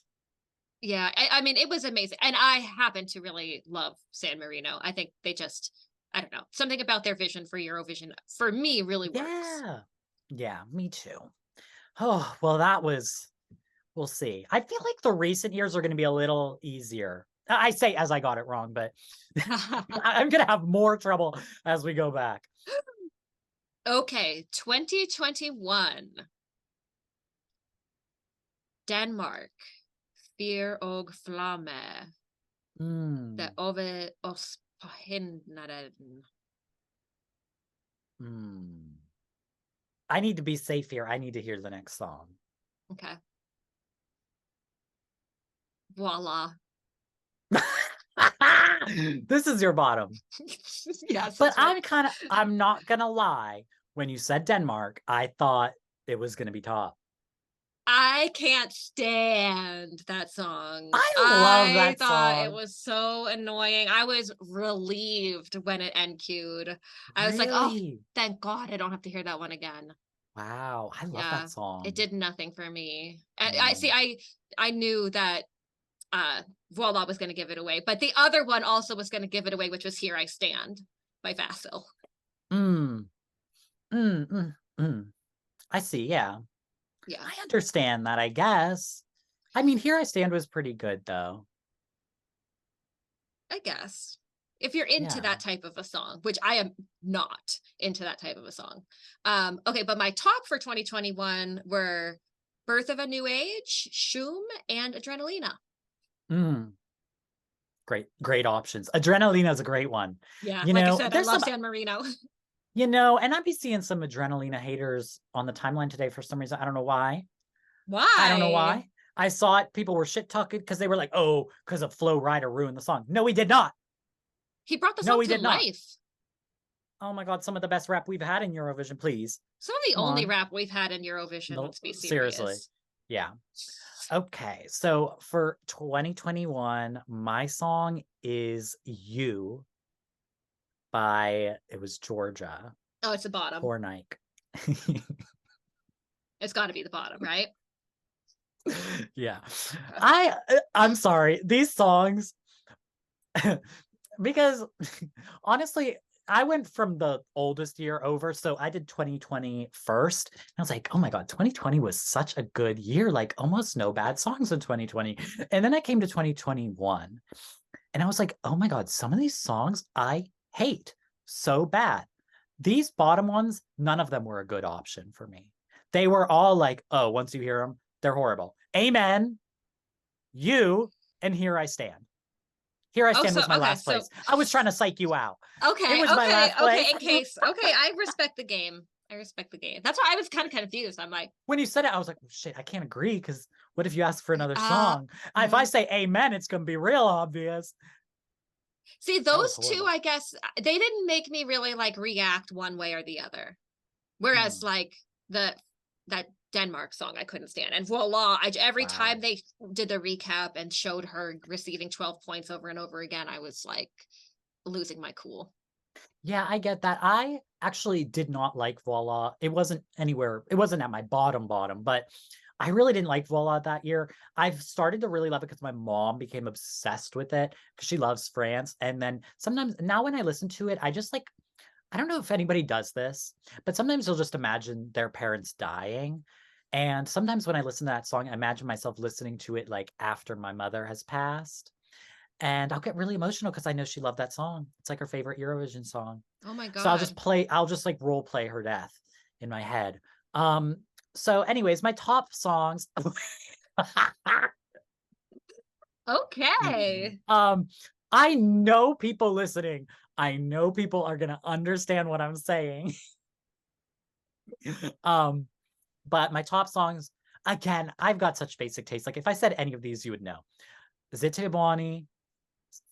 Yeah, I mean, it was amazing. And I happen to really love San Marino. I think they just, I don't know, something about their vision for Eurovision, for me, really works. Yeah. Yeah, me too. Oh, well, we'll see. I feel like the recent years are going to be a little easier. I say as I got it wrong, but I'm going to have more trouble as we go back. Okay, 2021. Denmark. 𝗲𝗏𝗆. Mm, �奧𝗍𝘆. mm. I need to be safe here. I need to hear the next song. Okay. Voila. This is your bottom. Yes. But Right. I'm not gonna lie. When you said Denmark, I thought it was gonna be top. I can't stand that song. I love I that thought it song. was so annoying. I was relieved when it NQ'd. I was like, oh, Really? thank God I don't have to hear that one again. Wow, I love Yeah, that it song. did nothing for me. I see. Mm. I knew that 𝗲𝗇 was going to give it away, but the other one also was going to give it away, which was Here I Stand by 𝗏𝗏. Mm. Mm, mm, mm. I see, yeah. Yeah, I understand that, I guess. I mean, Here I Stand was pretty good, though. I guess. If you're into Yeah. that type of a song, which I am not into that type of a song. Okay, but my top for 2021 were Birth of a New Age, 𝗠𝘅𝘅𝘆, and Adrenalina. Mm. Great options. Adrenalina is a great one. Yeah, You like I know, said, I there's love some, San Marino. and I'd be seeing some Adrenalina haters on the timeline today for some reason. I don't know why. I don't know Why? why. I saw it. People were shit talking because they were like, oh, because of Flo Rida ruined the song. No, he did not. He brought the No, song he to did not. life. Oh my God, some of the best rap we've had in Eurovision, please. Some of the Come only on. rap we've had in Eurovision, No, let's be seriously. serious. Yeah. Okay. So for 2021, my song is You by, it was Georgia. Oh, it's the bottom. 𝗏𝗏𝘅𝗏𝗏𝘅. It's got to be the bottom, right? Yeah. I'm sorry. These songs, because honestly, I went from the oldest year over. So I did 2020 first. And I was like, oh my God, 2020 was such a good year. Like almost no bad songs in 2020. And then I came to 2021 and I was like, oh my God, some of these songs I hate so bad. These bottom ones, none of them were a good option for me. They were all like, oh, once you hear them, they're horrible. Amen. You, and Here I Stand. Here I Oh, Stand so was my okay, last place. I was trying to psych you out. It okay, was my last place. in case. Okay, I respect the game. I respect the game. That's why I was kind of confused. I'm like, When you said it, I was like, well, shit, I can't agree because what if you ask for another uh, song? If I mm. say amen, it's going to be real obvious. See, That was those two, horrible. I guess they didn't make me really like react one way or the other. Whereas Hmm. like the that Denmark song I couldn't stand. And voila, every time Wow. they did the recap and showed her receiving 12 points over and over again, I was like losing my cool. Yeah, I get that. I actually did not like Voila. It wasn't anywhere, it wasn't at my bottom, but I really didn't like Voila that year. I've started to really love it because my mom became obsessed with it because she loves France. And then sometimes now when I listen to it, I just like, I don't know if anybody does this, but sometimes you'll just imagine their parents dying. And sometimes when I listen to that song, I imagine myself listening to it like after my mother has passed. And I'll get really emotional because I know she loved that song. It's like her favorite Eurovision song. Oh my So God. I'll just like role play her death in my head. So anyways, my top songs. Okay. I know people listening. I know people are gonna understand what I'm saying. um, but my top songs, again, I've got such basic taste. Like if I said any of these, you would know. 𝗏𝗏𝘅𝘅𝘆,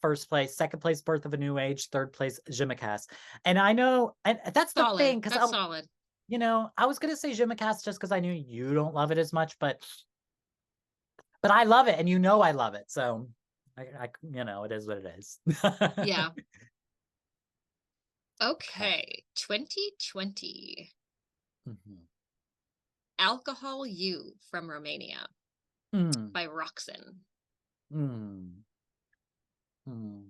first place, second place, Birth of a New Age, third place, 𝗤𝗏𝘅𝘅𝘅. And I know, and that's the Solid. thing, because That's solid. I was gonna say 𝗤𝗏𝘅𝘅𝘅 just because I knew you don't love it as much, but I love it, and you know I love it. So it is what it is. Yeah. Okay. 2020. Mhm. 𝗥𝗶𝘆𝘆 from Romania Mm, by �roxen. mm, mm.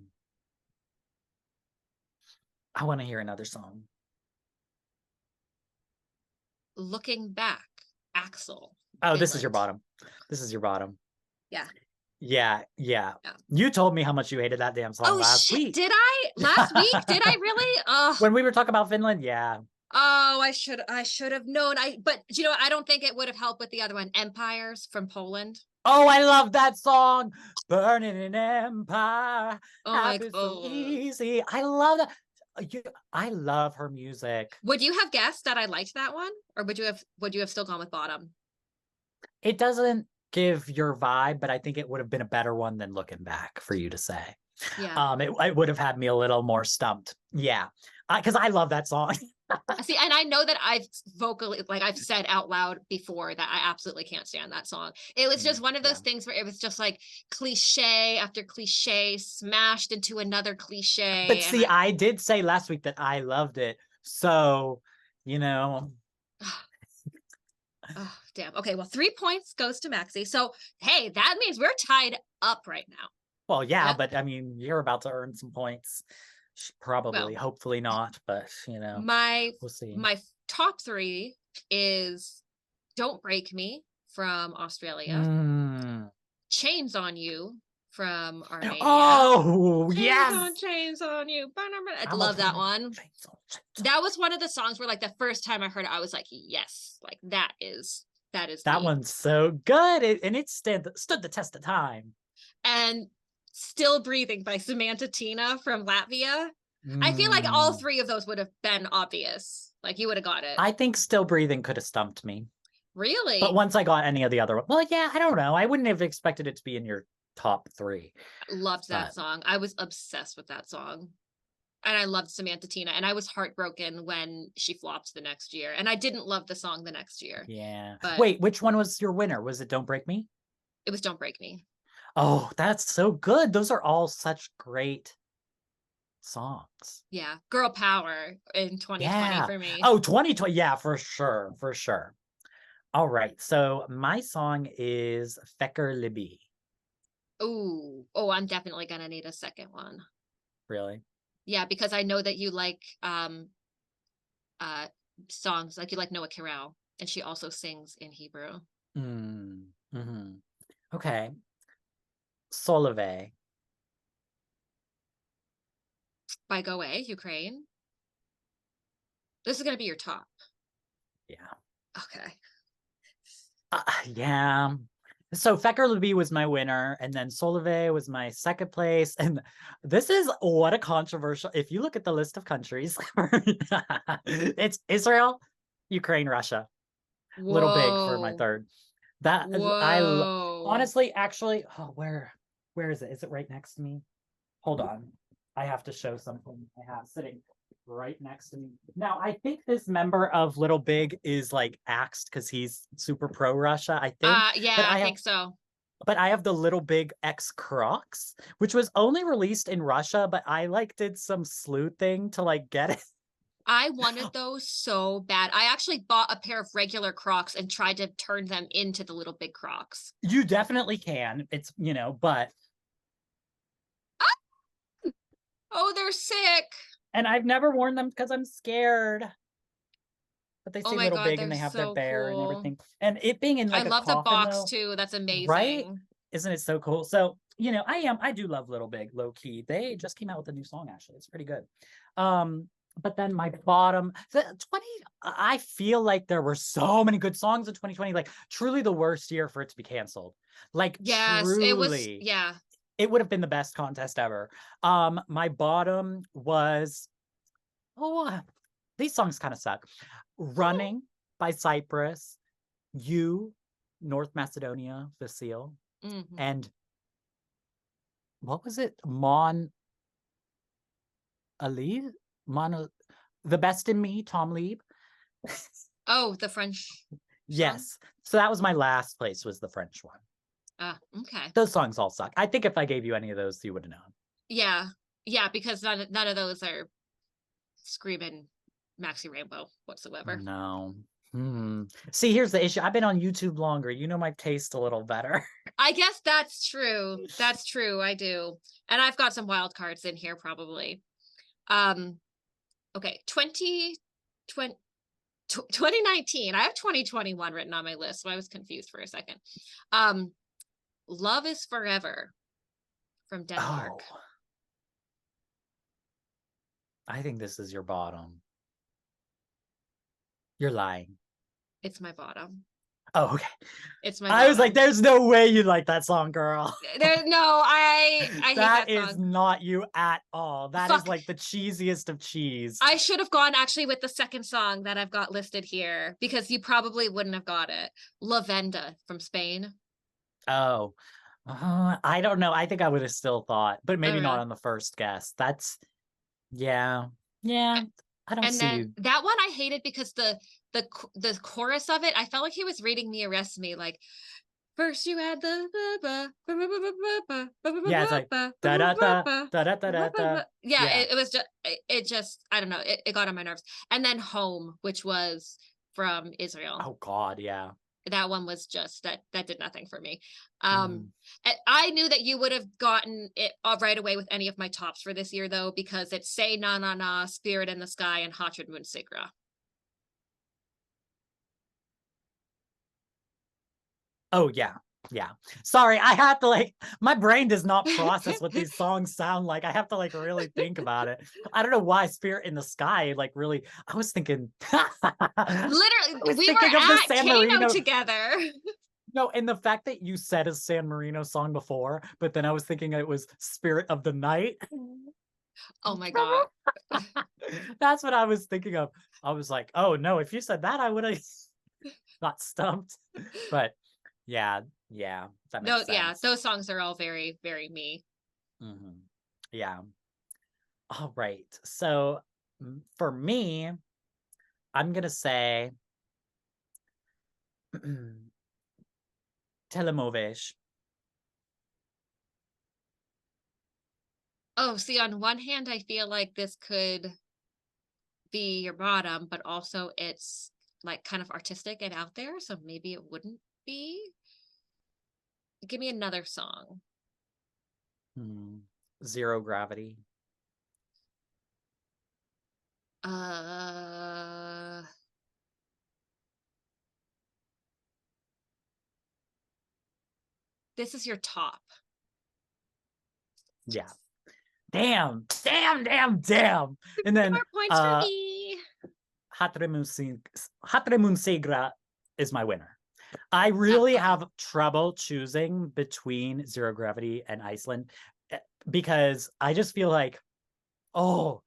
I want to hear another song. Looking back, Axel, Oh, this is your Finland. bottom. This is your bottom. Yeah. Yeah, yeah. Yeah. You told me how much you hated that damn song Oh last shit. week. Did I? Last week? Did I really? When we were talking about Finland, yeah. Oh, I should have known. But you know, I don't think it would have helped with the other one, Empires from Poland. Oh, I love that song. Burning an empire. Oh my Happy so God. easy. I love that. I love her music. Would you have guessed that I liked that one? Or would you have still gone with bottom? It doesn't give your vibe, but I think it would have been a better one than Looking Back for you to say. Yeah. It would have had me a little more stumped. Yeah. Because I love that song. See, and I know that I've vocally, like I've said out loud before that I absolutely can't stand that song. It was just one of those things where it was just like cliche after cliche smashed into another cliche. But And see, I did say last week that I loved it. So, you know. Oh, damn. Okay, well, 3 points goes to Maxxy. So, hey, that means we're tied up right now. Well, yeah, Yep. but I mean, you're about to earn some points. Probably, Well, hopefully not, but you know, we'll see. My top 3 is Don't Break Me from Australia, Chains on You from Armenia. Oh, yes. Chains on You. I love that one. That was one of the songs where like the first time I heard it, I was like, yes, like that is that one's so good. And it stood the test of time. And Still Breathing by Samantha Tina from Latvia. I feel like all 3 of those would have been obvious. Like you would have got it. I think Still Breathing could have stumped me. Really? But once I got any of the other, well, yeah, I don't know. I wouldn't have expected it to be in your top 3. Loved that song. I was obsessed with that song. And I loved Samantha Tina. And I was heartbroken when she flopped the next year. And I didn't love the song the next year. Yeah. But wait, which one was your winner? Was it Don't Break Me? It was Don't Break Me. Oh, that's so good. Those are all such great songs. Yeah. Girl power in 2020 for me. Oh, 2020. Yeah, for sure. For sure. All right. So my song is 𝗥𝗶𝗆 Ooh. Oh, I'm definitely going to need a second one. Really? Yeah, because I know that you like songs, like you like 𝗤𝗏𝗆, and she also sings in Hebrew. Okay. 𝗲𝗏𝘆 by 𝗥𝗶𝗆, Ukraine. This is going to be your top. Yeah. Okay. Yeah. So 𝗥𝗶𝗆 was my winner, and then 𝗲𝗏𝘆 was my second place. And this is what a controversial. If you look at the list of countries, it's Israel, Ukraine, Russia. Whoa. Little Big for my third. That honestly, actually, where is it? Is it right next to me? Hold on, I have to show something I have sitting right next to me. Now, I think this member of Little Big is like axed because he's super pro Russia, I think. Yeah, I think so. But I have the Little Big 𝗥𝗏𝗆, which was only released in Russia, but I like did some sleuth thing to like get it. I wanted those so bad. I actually bought a pair of regular Crocs and tried to turn them into the Little Big Crocs. You definitely can. It's, you know, but. Oh, they're sick. And I've never worn them because I'm scared. But they say Little Big and they have their bear and everything. And it being in like I love the box too. That's amazing. Right? Isn't it so cool? So, you know, I do love Little Big, low key. They just came out with a new song, actually. It's pretty good. But then my bottom, I feel like there were so many good songs in 2020, like truly the worst year for it to be canceled. Like, yes, truly, it was, yeah. It would have been the best contest ever. My bottom was, these songs kind of suck. Running by Cyprus, You, North Macedonia, 𝗤𝗆, and what was it? The Best in Me, Tom Leeb. Oh, the French song? Yes. So that was my last place, was the French one. Okay. Those songs all suck. I think if I gave you any of those, you would have known. Yeah. Yeah, because none of those are screaming Maxxy Rainbow whatsoever. No. See, here's the issue. I've been on YouTube longer. You know my taste a little better. I guess that's true. That's true. I do. And I've got some wild cards in here probably. Okay, 2019. I have 2021 written on my list, so I was confused for a second. Love is Forever from Denmark. Oh. I think this is your bottom. You're lying. It's my bottom. Oh, okay. It's my bottom. I was like, there's no way you like that song, girl. I hate that song. Is not you at all. That is like the cheesiest of cheese. I should have gone actually with the second song that I've got listed here, because you probably wouldn't have got it. 𝗏𝗏𝗆 from Spain. Oh, I don't know. I think I would have still thought, but maybe not Okay. on the first guess. That's yeah. Yeah. I don't And see then you. that one I hated because the chorus of it, I felt like he was reading me a recipe. Like first you add the Yeah, it's like da da da da da da da da. yeah, Yeah. it was just it just I don't know, it got on my nerves. And then home, which was from Israel. Oh God, yeah. That one was just that did nothing for me. Mm. I knew that you would have gotten it right away with any of my tops for this year though, because it's Say Na Na Na, Spirit in the Sky, and 𝗁𝗏𝗄𝗂 𝗥𝗶𝗄. Oh yeah. Yeah. Sorry, I have to like my brain does not process what these songs sound like. I have to like really think about it. I don't know why Spirit in the Sky like really I was thinking I Literally, was we were thinking of the at San Kano Marino. together. No, and the fact that you said a San Marino song before, but then I was thinking it was Spirit of the Night. Oh my God. That's what I was thinking of. I was like, oh no, if you said that, I would have got stumped. But yeah, yeah, that No, makes yeah, sense. those songs are all very, very me. Yeah. All right. So for me, I'm gonna say 𝗲𝗏𝗆𝗆. Oh, see, on one hand, I feel like this could be your bottom, but also it's like kind of artistic and out there, so maybe it wouldn't be. Give me another song. Zero Gravity. Uh, this is your top. Yeah. Damn, damn, damn, damn. And then More points for me. 𝗁𝗏𝗄𝗃 is my winner. I Oh, really okay. have trouble choosing between Zero Gravity and Iceland because I just feel like, oh,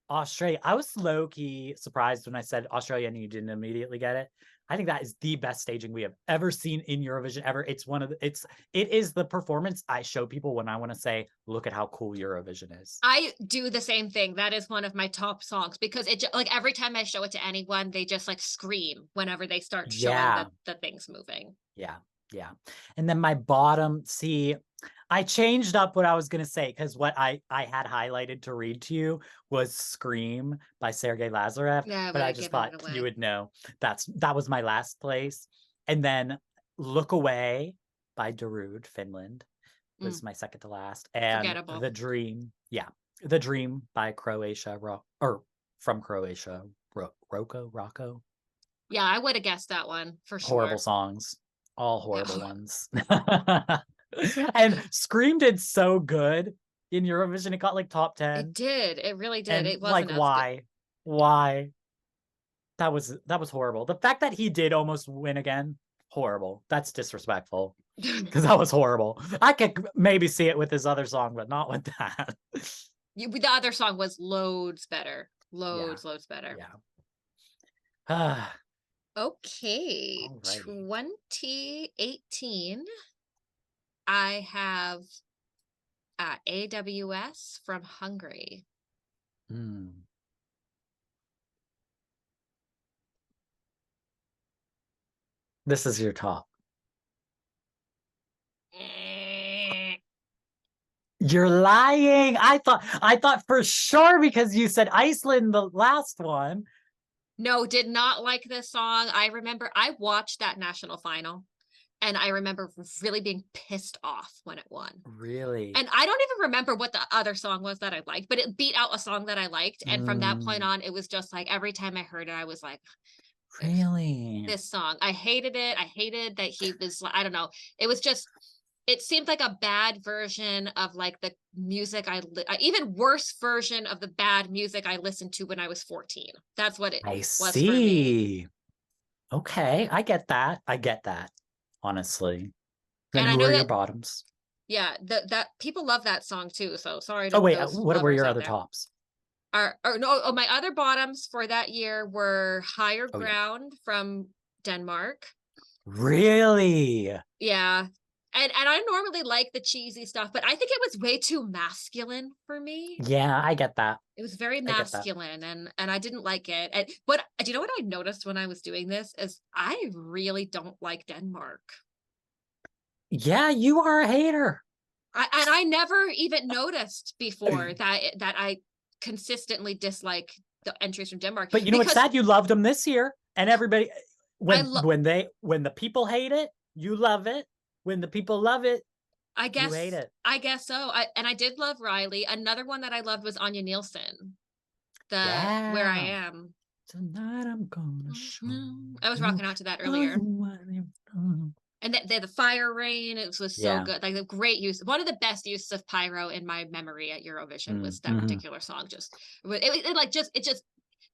Australia. I was low key surprised when I said Australia and you didn't immediately get it. I think that is the best staging we have ever seen in Eurovision ever. It's one of the, it is the performance I show people when I want to say, look at how cool Eurovision is. I do the same thing. That is one of my top songs because like every time I show it to anyone, they just like scream whenever they start showing Yeah. the things moving. Yeah. Yeah. And then my bottom, see, I changed up what I was going to say because what I had highlighted to read to you was Scream by Sergei Lazarev, Yeah, but but I I just given thought it you away. would know that was my last place. And then Look Away by Darude, Finland was Mm, my second to last. And forgettable. The Dream, yeah, The Dream by Croatia, or from Croatia, Rocco. Yeah, I would have guessed that one for Horrible sure. songs, all Yeah, horrible ones. And Scream did so good in Eurovision. It got like top it 10. did. It really did. And It like wasn't as good. why that was horrible. The fact that he did almost win again, horrible. That's disrespectful because that was horrible. I could maybe see it with his other song, but not with that. The other song was loads better. Yeah, Loads better. yeah. Okay, Alrighty. 2018. I have AWS from Hungary. Hmm. This is your top. You're lying. I thought for sure because you said Iceland the last one. No, did not like this song. I remember I watched that national final and I remember really being pissed off when it won. Really? And I don't even remember what the other song was that I liked, but it beat out a song that I liked. And from that point Mm, on, it was just like every time I heard it, I was like, really? this song. I hated it. I hated that he was, I don't know. It was just, it seemed like a bad version of like the music even worse version of the bad music I listened to when I was 14. That's what it I was for me. see. Okay, I get that. I get that. Honestly. Then And I who know are your that, bottoms? yeah, that people love that song too. So sorry Oh to wait, those what were lovers your out other there. tops? Or no, my other bottoms for that year were Higher Oh yeah. Ground from Denmark. Really? Yeah. And I normally like the cheesy stuff, but I think it was way too masculine for me. Yeah, I get that. It was very I get that. masculine, and I didn't like it. And but do you know what I noticed when I was doing this is I really don't like Denmark. Yeah, you are a hater. I never even noticed before that I consistently dislike the entries from Denmark But you know what's because sad? You loved them this year, and everybody I when the people hate it, you love it. When the people love it, you hate it. I guess so. I did love Riley. Another one that I loved was Anya Nielsen. The Where I Yeah. Am. Tonight I'm gonna show I was rocking out to that earlier. And the fire rain, it was so Yeah. good. Like the great use, one of the best uses of pyro in my memory at Eurovision was that particular song. Just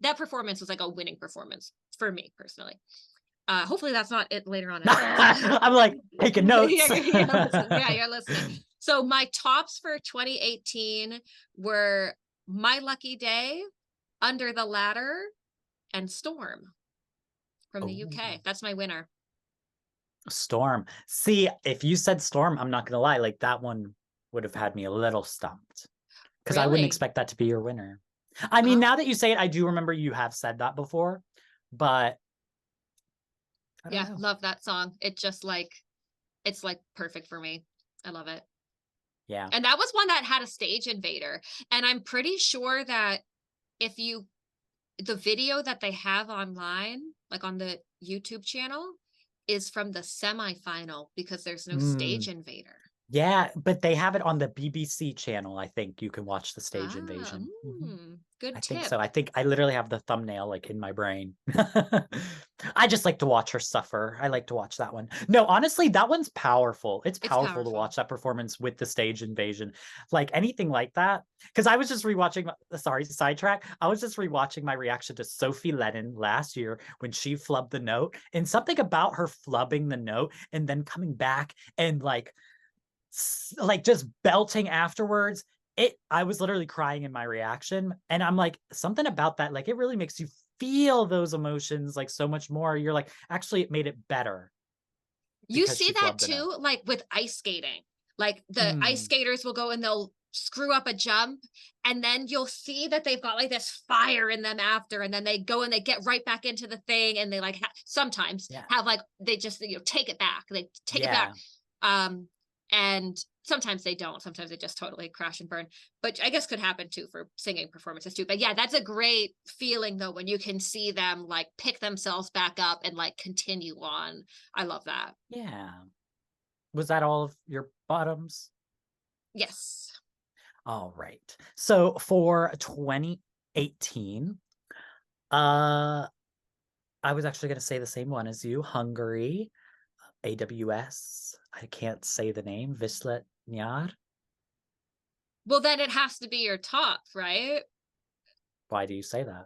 that performance was like a winning performance for me personally. Hopefully that's not it later on. I'm like taking notes. Yeah, you're listening. So my tops for 2018 were My Lucky Day, Under the Ladder, and Storm from the UK. That's my winner. Storm. See, if you said Storm, I'm not gonna lie, like that one would have had me a little stumped. Because I wouldn't expect that to be your winner. I mean, now that you say it, I do remember you have said that before, but I don't know. Love that song. It's like perfect for me. I love it. Yeah. And that was one that had a stage invader. And I'm pretty sure that the video that they have online, like on the YouTube channel, is from the semifinal because there's no stage invader. Yeah, but they have it on the BBC channel. I think you can watch the stage invasion. Good tip. I think so. I think I literally have the thumbnail like in my brain. I just like to watch her suffer. I like to watch that one. No, honestly, that one's powerful. It's powerful to watch that performance with the stage invasion. Like anything like that. Because I was just rewatching, sorry, sidetrack. I was just rewatching my reaction to Sophie Lennon last year when she flubbed the note. And something about her flubbing the note and then coming back and like just belting afterwards, I was literally crying in my reaction. And I'm like, something about that, like it really makes you feel those emotions like so much more. You're like, actually it made it better. You see that too, like with ice skating. Like the ice skaters will go and they'll screw up a jump, and then you'll see that they've got like this fire in them after, and then they go and they get right back into the thing, and they like sometimes have like they just take it back. They take it back. And sometimes they don't. Sometimes they just totally crash and burn. But I guess could happen too for singing performances too. But yeah, that's a great feeling though when you can see them like pick themselves back up and like continue on. I love that. Yeah. Was that all of your bottoms? Yes. All right. So for 2018, I was actually going to say the same one as you, Hungary, AWS. I can't say the name, 𝗤𝗏𝗏. Well, then it has to be your top, right? Why do you say that?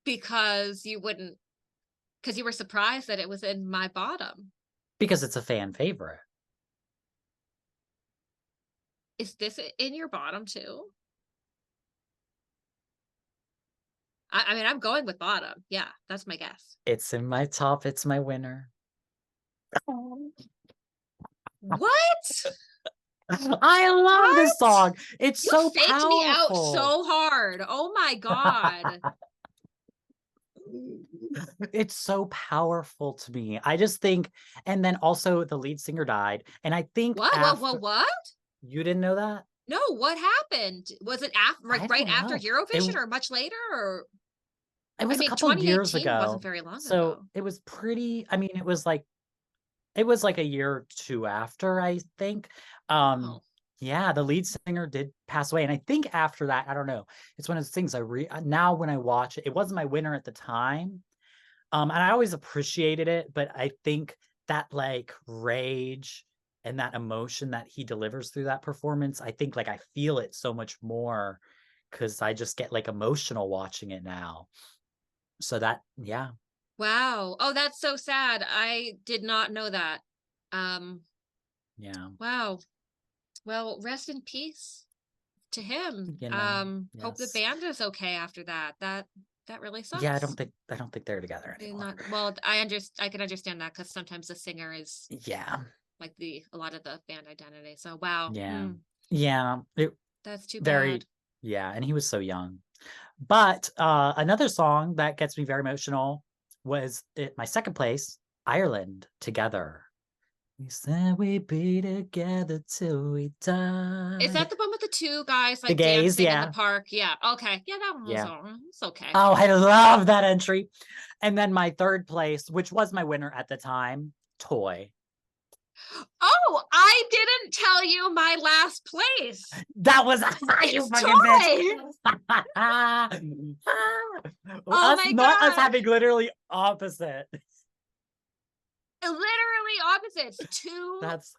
Because you were surprised that it was in my bottom. Because it's a fan favorite. Is this in your bottom too? I mean, I'm going with bottom. Yeah, that's my guess. It's in my top. It's my winner. What? I love this song. It's so powerful. You faked me out so hard. Oh my God. It's so powerful to me. I just think, and then also the lead singer died. And I think what? You didn't know that? No, what happened? Was it after right after Eurovision or much later? Or it was a couple of years ago. Wasn't very long ago. So it was pretty, I mean, it was like a year or two after, I think. Yeah, the lead singer did pass away. And I think after that, I don't know. It's one of those things now when I watch it, it wasn't my winner at the time. And I always appreciated it, but I think that like rage and that emotion that he delivers through that performance, I think like I feel it so much more because I just get like emotional watching it now. So that, yeah. Wow. Oh, that's so sad. I did not know that. Yeah. Wow. Well, rest in peace to him. Hope the band is okay after that. That really sucks. Yeah, I don't think they're together anymore. Well, I can understand that because sometimes the singer is like a lot of the band identity. So wow. Yeah. Yeah. That's too Very, bad. yeah. And he was so young. But another song that gets me very emotional was my second place, Ireland, Together. We said we'd be together till we die. Is that the one with the two guys like gays, dancing in yeah. the park? Yeah. Okay. Yeah, that one was Yeah. it's okay. Oh, I love that entry. And then my third place, which was my winner at the time, Toy. Oh, I didn't tell you my last place. That was you fucking bitch. Oh my not us God. having literally opposite. Literally opposites. That's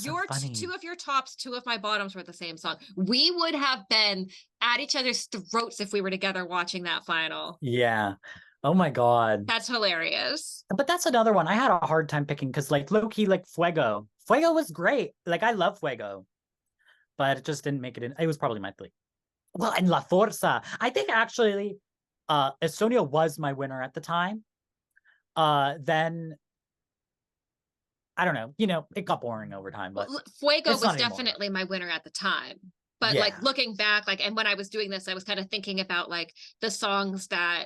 so your funny. two of your tops, two of my bottoms were the same song. We would have been at each other's throats if we were together watching that final. Yeah. Oh my God. That's hilarious. But that's another one I had a hard time picking because like low-key, like Fuego. Fuego was great. Like I love Fuego. But it just didn't make it in. It was probably my three. Well, and La Forza. I think actually Estonia was my winner at the time. Then I don't know, it got boring over time, but Fuego was definitely my winner at the time. But like looking back, like, and when I was doing this, I was kind of thinking about like the songs that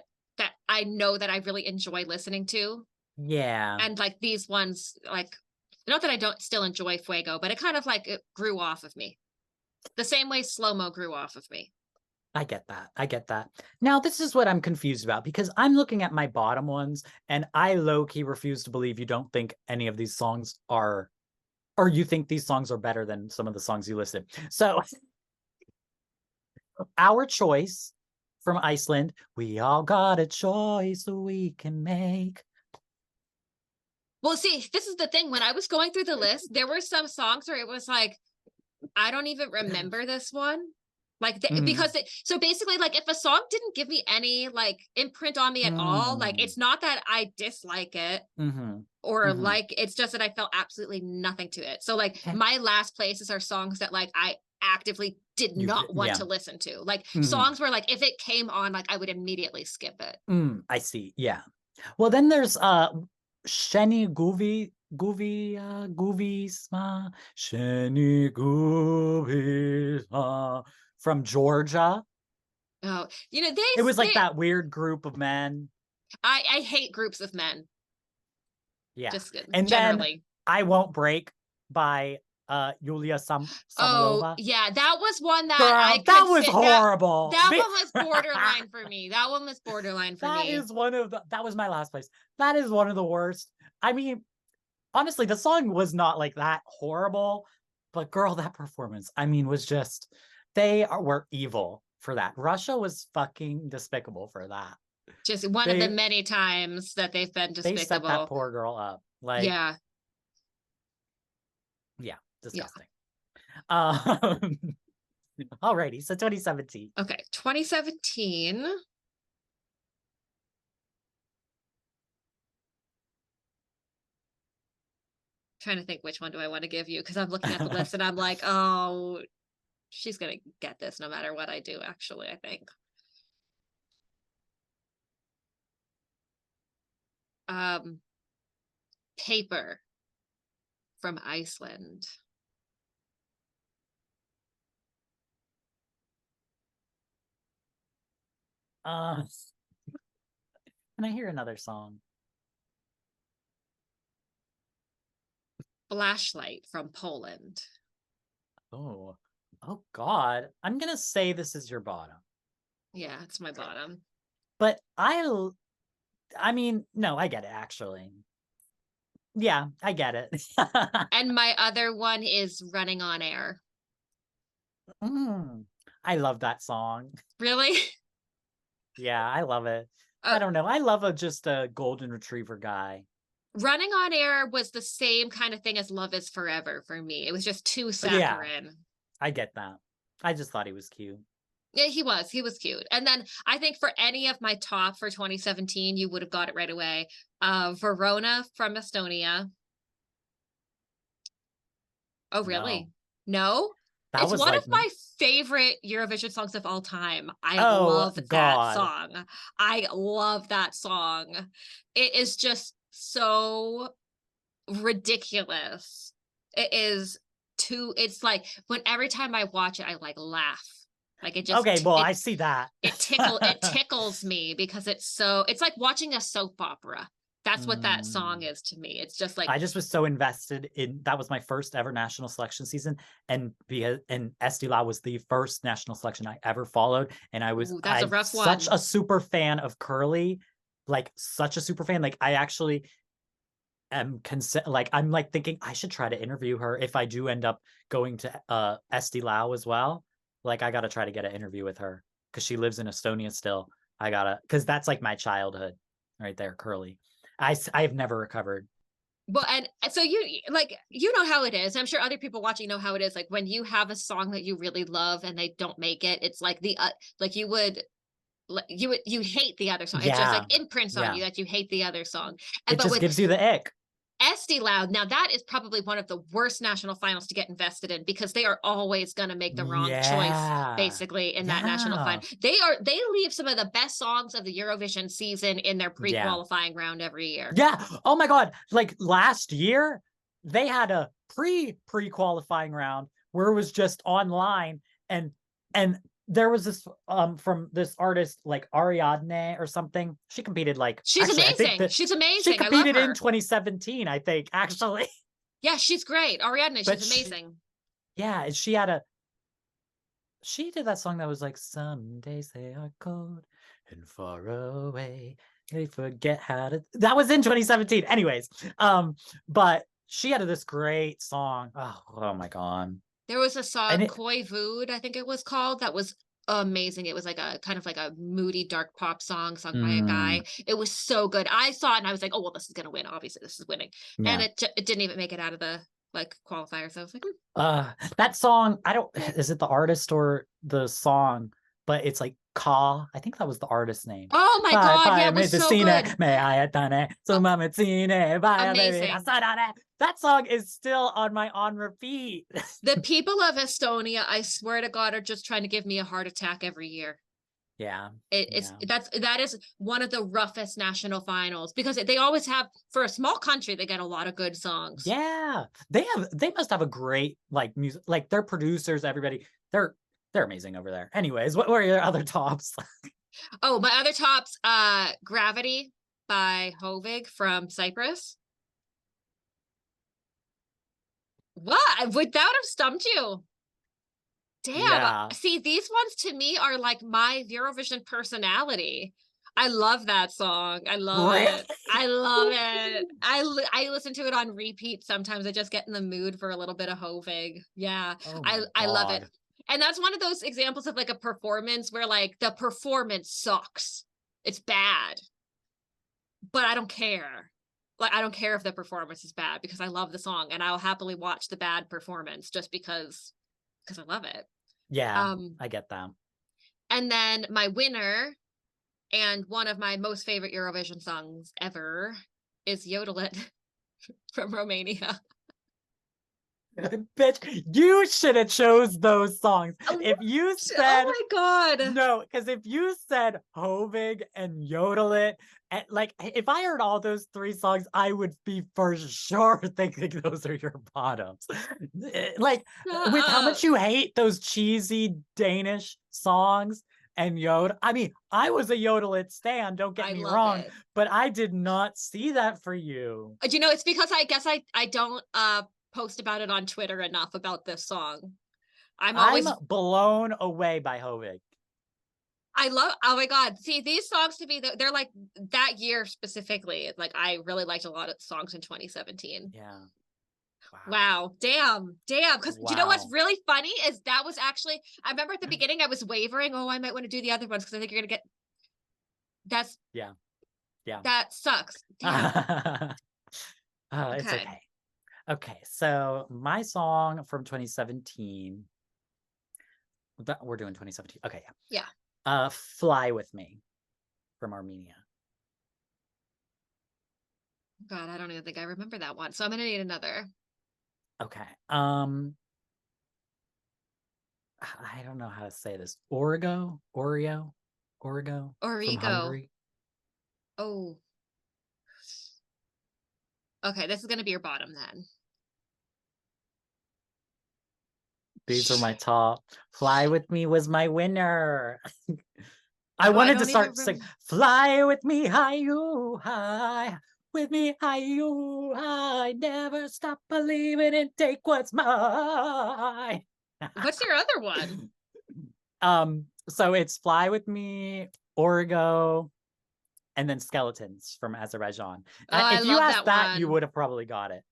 I know that I really enjoy listening to. Yeah. And like these ones, like, not that I don't still enjoy Fuego, but it kind of like it grew off of me. The same way Slow Mo grew off of me. I get that. Now, this is what I'm confused about because I'm looking at my bottom ones and I low-key refuse to believe you don't think any of these songs are, or you think these songs are better than some of the songs you listed. So our choice from Iceland, we all got a choice we can make. Well, see, this is the thing. When I was going through the list, there were some songs where it was like, I don't even remember this one. Like, because so basically, like, if a song didn't give me any like imprint on me at all, like, it's not that I dislike it or like, it's just that I felt absolutely nothing to it. So, like, my last places are songs that like I actively did not want to listen to. Like, songs where like if it came on, like I would immediately skip it. I see. Yeah. Well, then there's 𝗤𝗍𝗆𝗃 𝗤𝗍𝗆 from Georgia. Oh, it was like that weird group of men. I hate groups of men. Yeah. Just and generally. Then I Won't Break by Yulia Samolova. Oh, yeah, that was one that that was horrible. That one was borderline for me. That one was borderline for me. That is one of that was my last place. That is one of the worst. I mean, honestly, the song was not like that horrible, but girl, that performance, I mean, was just, were evil for that. Russia was fucking despicable for that. Just one of the many times that they've been despicable. They set that poor girl up. Like, yeah, disgusting. Yeah. Alrighty, so 2017. Okay, 2017. Trying to think which one do I want to give you, because I'm looking at the list and I'm like, oh, she's gonna get this no matter what I do, actually, I think. Paper from Iceland. Can I hear another song? Flashlight from Poland. Oh God. I'm gonna say this is your bottom. Yeah, it's my bottom. But I mean, no, I get it, actually. Yeah, I get it. And my other one is Running on Air. I love that song. Really? Yeah, I love it. I don't know. I love just a golden retriever guy. Running on Air was the same kind of thing as Love is Forever for me. It was just too saccharine. Yeah, I get that. I just thought he was cute. Yeah, he was cute. And then I think for any of my top for 2017, you would have got it right away. Verona from Estonia. Oh, really? No? It's one of my favorite Eurovision songs of all time. I love that song. I love that song. It is just so ridiculous. It is too, it's like when every time I watch it, I like laugh. Like it just, Okay, well, I see that. it tickles me because it's like watching a soap opera. That's what that song is to me. It's just like, I just was so invested in, that was my first ever national selection season, and 𝗬𝗆 was the first national selection I ever followed, and that's a rough such one. a super fan of 𝗏𝗧𝘅, like such a super fan. Like I actually am I'm like thinking I should try to interview her if I do end up going to 𝗬𝗆 as well. Like I gotta try to get an interview with her because she lives in Estonia still. Because that's like my childhood right there, 𝗏𝗧𝘅. I've never recovered. Well, and so you like, you know how it is. I'm sure other people watching know how it is. Like when you have a song that you really love and they don't make it, it's like like you hate the other song. It just Yeah, like imprints on you yeah. that you hate the other song. And It but just with gives you the ick. 𝗬𝗆, now that is probably one of the worst national finals to get invested in because they are always going to make the wrong choice Yeah. basically in that national Yeah. final. They leave some of the best songs of the Eurovision season in their Yeah. pre-qualifying round every year. Yeah. Oh my God. Like last year, they had a pre-qualifying round where it was just online, and there was this from this artist like Ariadne or something. She competed like, She's actually I think amazing. that She's she amazing. I love competed in her. 2017, I think, actually. Yeah, she's great. Ariadne, But she's amazing. yeah, she did that song that was like, some days they are cold and far away, they forget how to, that was in 2017 anyways. But she had this great song. Oh my God. There was a And song, 𝗏𝗃, I think it was called, that was amazing. It was like a kind of like a moody dark pop song sung by a guy. It was so good. I saw it and I was like, oh well, this is gonna win. Obviously, this is winning. And yeah. it didn't even make it out of the like qualifier. So I was like, That song, I don't, is it the artist or the song? But it's like 𝗏. I think that was the artist's name. oh my Bye God, bye, yeah, it was so medicine, good. may I have done it? So Oh, medicine, bye, baby. amazing. That song is still on repeat. The people of Estonia, I swear to God, are just trying to give me a heart attack every year. Yeah. That is one of the roughest national finals because they always have, for a small country, they get a lot of good songs. Yeah. They must have a great like music, like their producers, everybody. They're amazing over there. Anyways, what were your other tops? Oh, my other tops, 𝗥𝗶𝗍 by 𝗤𝗏𝘆 from Cyprus. What? Would that have stumped you? Damn. Yeah. See, these ones to me are like my Eurovision personality. I love that song. I love Really? it. I love it. I listen to it on repeat sometimes. I just get in the mood for a little bit of 𝗤𝗏𝘆. Yeah. Oh my I love God. it. And that's one of those examples of like a performance where like the performance sucks. It's bad. But I don't care. Like I don't care if the performance is bad because I love the song and I'll happily watch the bad performance just because I love it. Yeah, I get that. And then my winner and one of my most favorite Eurovision songs ever is 𝗬𝗆𝘆 from Romania. Bitch, you should have chose those songs. If you said, oh my God, no, because if you said 𝗏𝗏𝘆 and 𝗬𝗆𝘆𝘆, and like if I heard all those three songs, I would be for sure thinking those are your bottoms. Like with how much you hate those cheesy Danish songs and 𝗬𝗆𝘆. I mean, I was a 𝗬𝗆𝘆 stan, don't get me wrong, but I did not see that for you. You know, it's because I guess I don't post about it on Twitter enough about this song. I'm blown away by 𝗏𝗏𝘆. Oh my God. See, these songs to me, they're like that year specifically. Like I really liked a lot of songs in 2017. Yeah. Wow. Damn. Because you know what's really funny is that was actually, I remember at the beginning I was wavering. Oh, I might want to do the other ones because I think you're going to get, yeah. That sucks. Damn. It's okay. Okay, so my song from 2017. We're doing 2017. Okay, yeah. Fly With Me from Armenia. God, I don't even think I remember that one. So I'm gonna need another. Okay. I don't know how to say this. Origo from Hungary. Oh. Okay, this is gonna be your bottom then. These are my top. Fly With Me was my winner. I Oh, I wanted to don't even start sing, fly with me, high, with me, high, never stop believing and take what's mine. What's your other one? So it's Fly With Me, 𝗤𝗏𝘅𝘆, and then Skeletons from Azerbaijan. Oh, I If you love asked that that, you one. would have probably got it.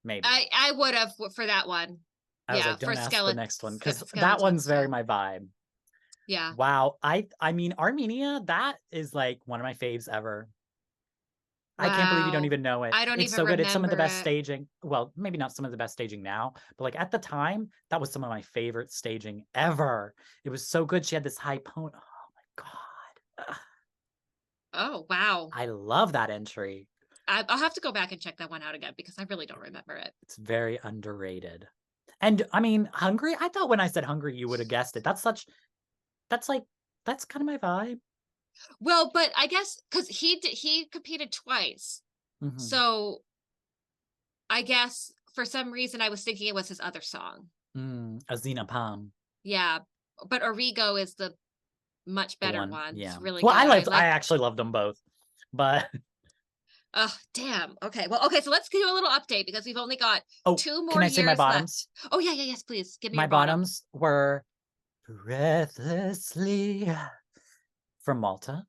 Maybe. I would have for that one. I was Yeah, like, for don't ask the next one, because that one's skeletons. very Yeah. my vibe. Yeah. Wow. I mean, Armenia, that is like one of my faves ever. I can't believe you don't Wow. even know it. I don't It's even so good. It's some of the remember best it. staging. Well, maybe not some of the best staging now, but like at the time, that was some of my favorite staging ever. It was so good. She had this high pony. Oh my God. Oh, wow. I love that entry. I'll have to go back and check that one out again because I really don't remember it. It's very underrated. And I mean, Hungry, I thought when I said Hungry, you would have guessed it. That's kind of my vibe. Well, but I guess because he competed twice. Mhm. So I guess for some reason I was thinking it was his other song. Azina Palm. Yeah. But Origo is the much The better one. one. Yeah. It's really Well, good. I actually loved them both. But oh, damn. Okay. Well, okay, so let's do a little update because we've only got oh, 2 can more I say my years left. bottoms? Oh, yeah, yeah, yes, please. Give me My your bottom. bottoms were Breathlessly from Malta.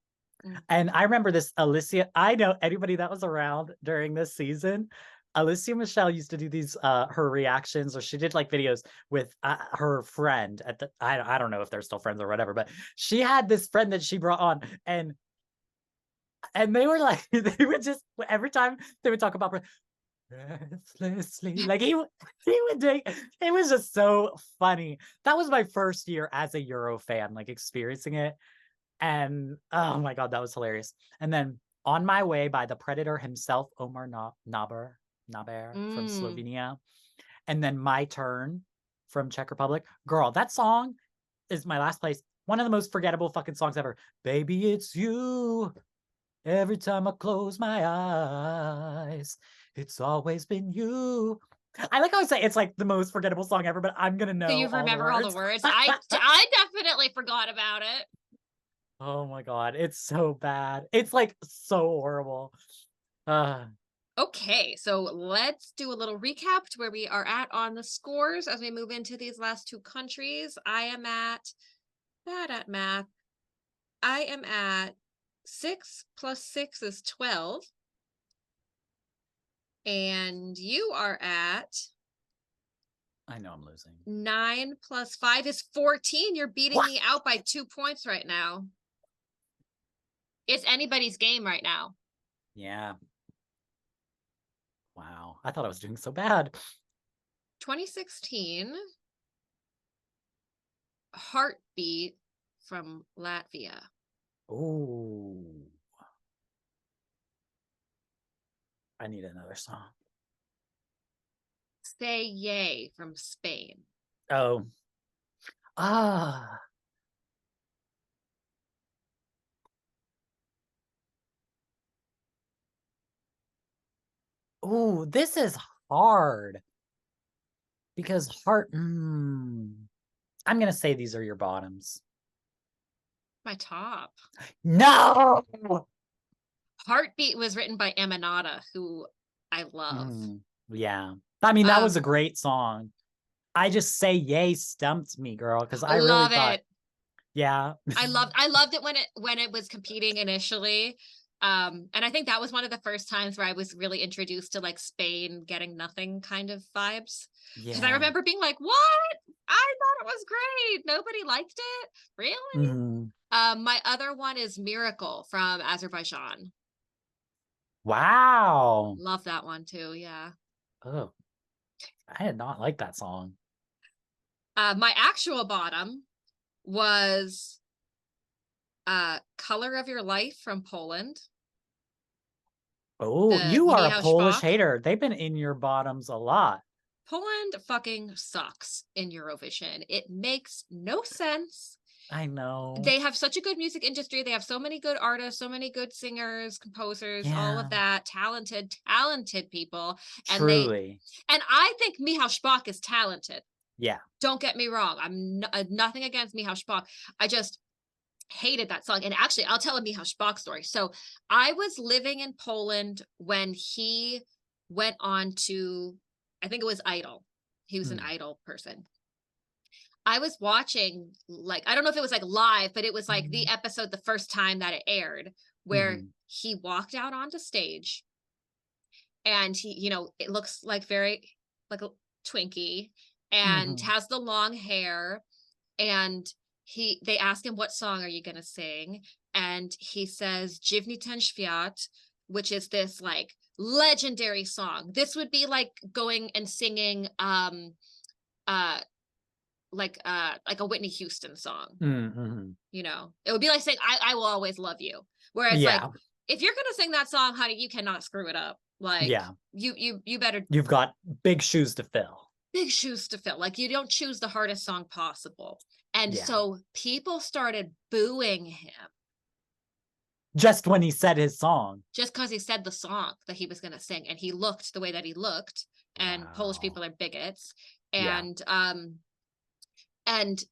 And I remember this Alicia, I know anybody that was around during this season. Alicia Michelle used to do these her reactions, or she did like videos with her friend at the I don't know if they're still friends or whatever, but she had this friend that she brought on, and they were like they would just every time they would talk about breathlessly, like he would take it was just so funny. That was my first year as a Euro fan, like experiencing it. And oh my God, that was hilarious. And then On My Way by the Predator himself, Omar Naber from Mm. Slovenia. And then My Turn from Czech Republic. Girl, that song is my last place. One of the most forgettable fucking songs ever. Baby, it's you. Every time I close my eyes, it's always been you. I like how I say it's like the most forgettable song ever, but I'm gonna So know you all the remember all the words. words? I definitely forgot about it. Oh my God, it's so bad. It's like so horrible. Okay, so let's do a little recap to where we are at on the scores as we move into these last 2 countries. I am bad at math. I am at 6 plus 6 is 12. And you are at I know I'm losing. 9 plus 5 is 14. You're beating What? me out by 2 points right now. It's anybody's game right now. Yeah. Wow. I thought I was doing so bad. 2016 Heartbeat from Latvia. Oh. I need another song. Say Yay from Spain. Oh. Ah. Oh, this is hard. Because I'm gonna say these are your bottoms. My top. No. Heartbeat was written by Emanata, who I love. Yeah. I mean, that was a great song. I just Say Yay stumped me, girl, because I really thought, yeah. I loved it when it was competing initially. And I think that was one of the first times where I was really introduced to like Spain getting nothing kind of vibes. Because I remember being like, what? I thought it was great. Nobody liked it. Really? My other one is Miracle from Azerbaijan. Wow. Love that one too. Yeah. Oh, I did not like that song. My actual bottom was Color of Your Life from Poland. Oh, you are a Polish 𝗵𝗆. hater. They've been in your bottoms a lot. Poland fucking sucks in Eurovision. It makes no sense. I know. They have such a good music industry. They have so many good artists, so many good singers, composers, all of Yeah. that, talented people. And Truly. I think 𝗲𝗆 is talented. Yeah. Don't get me wrong. I'm nothing against 𝗲𝗆. I just hated that song. And actually, I'll tell a 𝗲𝗆 story. So I was living in Poland when he went on to, I think it was Idol. He was an Idol person. I was watching, like, I don't know if it was like live, but it was like the episode the first time that it aired, where he walked out onto stage and he, you know, it looks like very like a Twinkie and has the long hair. And they asked him, what song are you going to sing? And he says, 𝗲𝗍𝘆 𝗥𝗶𝗍, which is this like legendary song. This would be like going and singing, like a Whitney Houston song. You know, it would be like saying I will always love you, whereas like if you're gonna sing that song, honey, you cannot screw it up. Like you better, you've got big shoes to fill. Like you don't choose the hardest song possible. And so people started booing him just when he said his song, just because he said the song that he was going to sing, and he looked the way that he looked. And Polish people are bigots. And and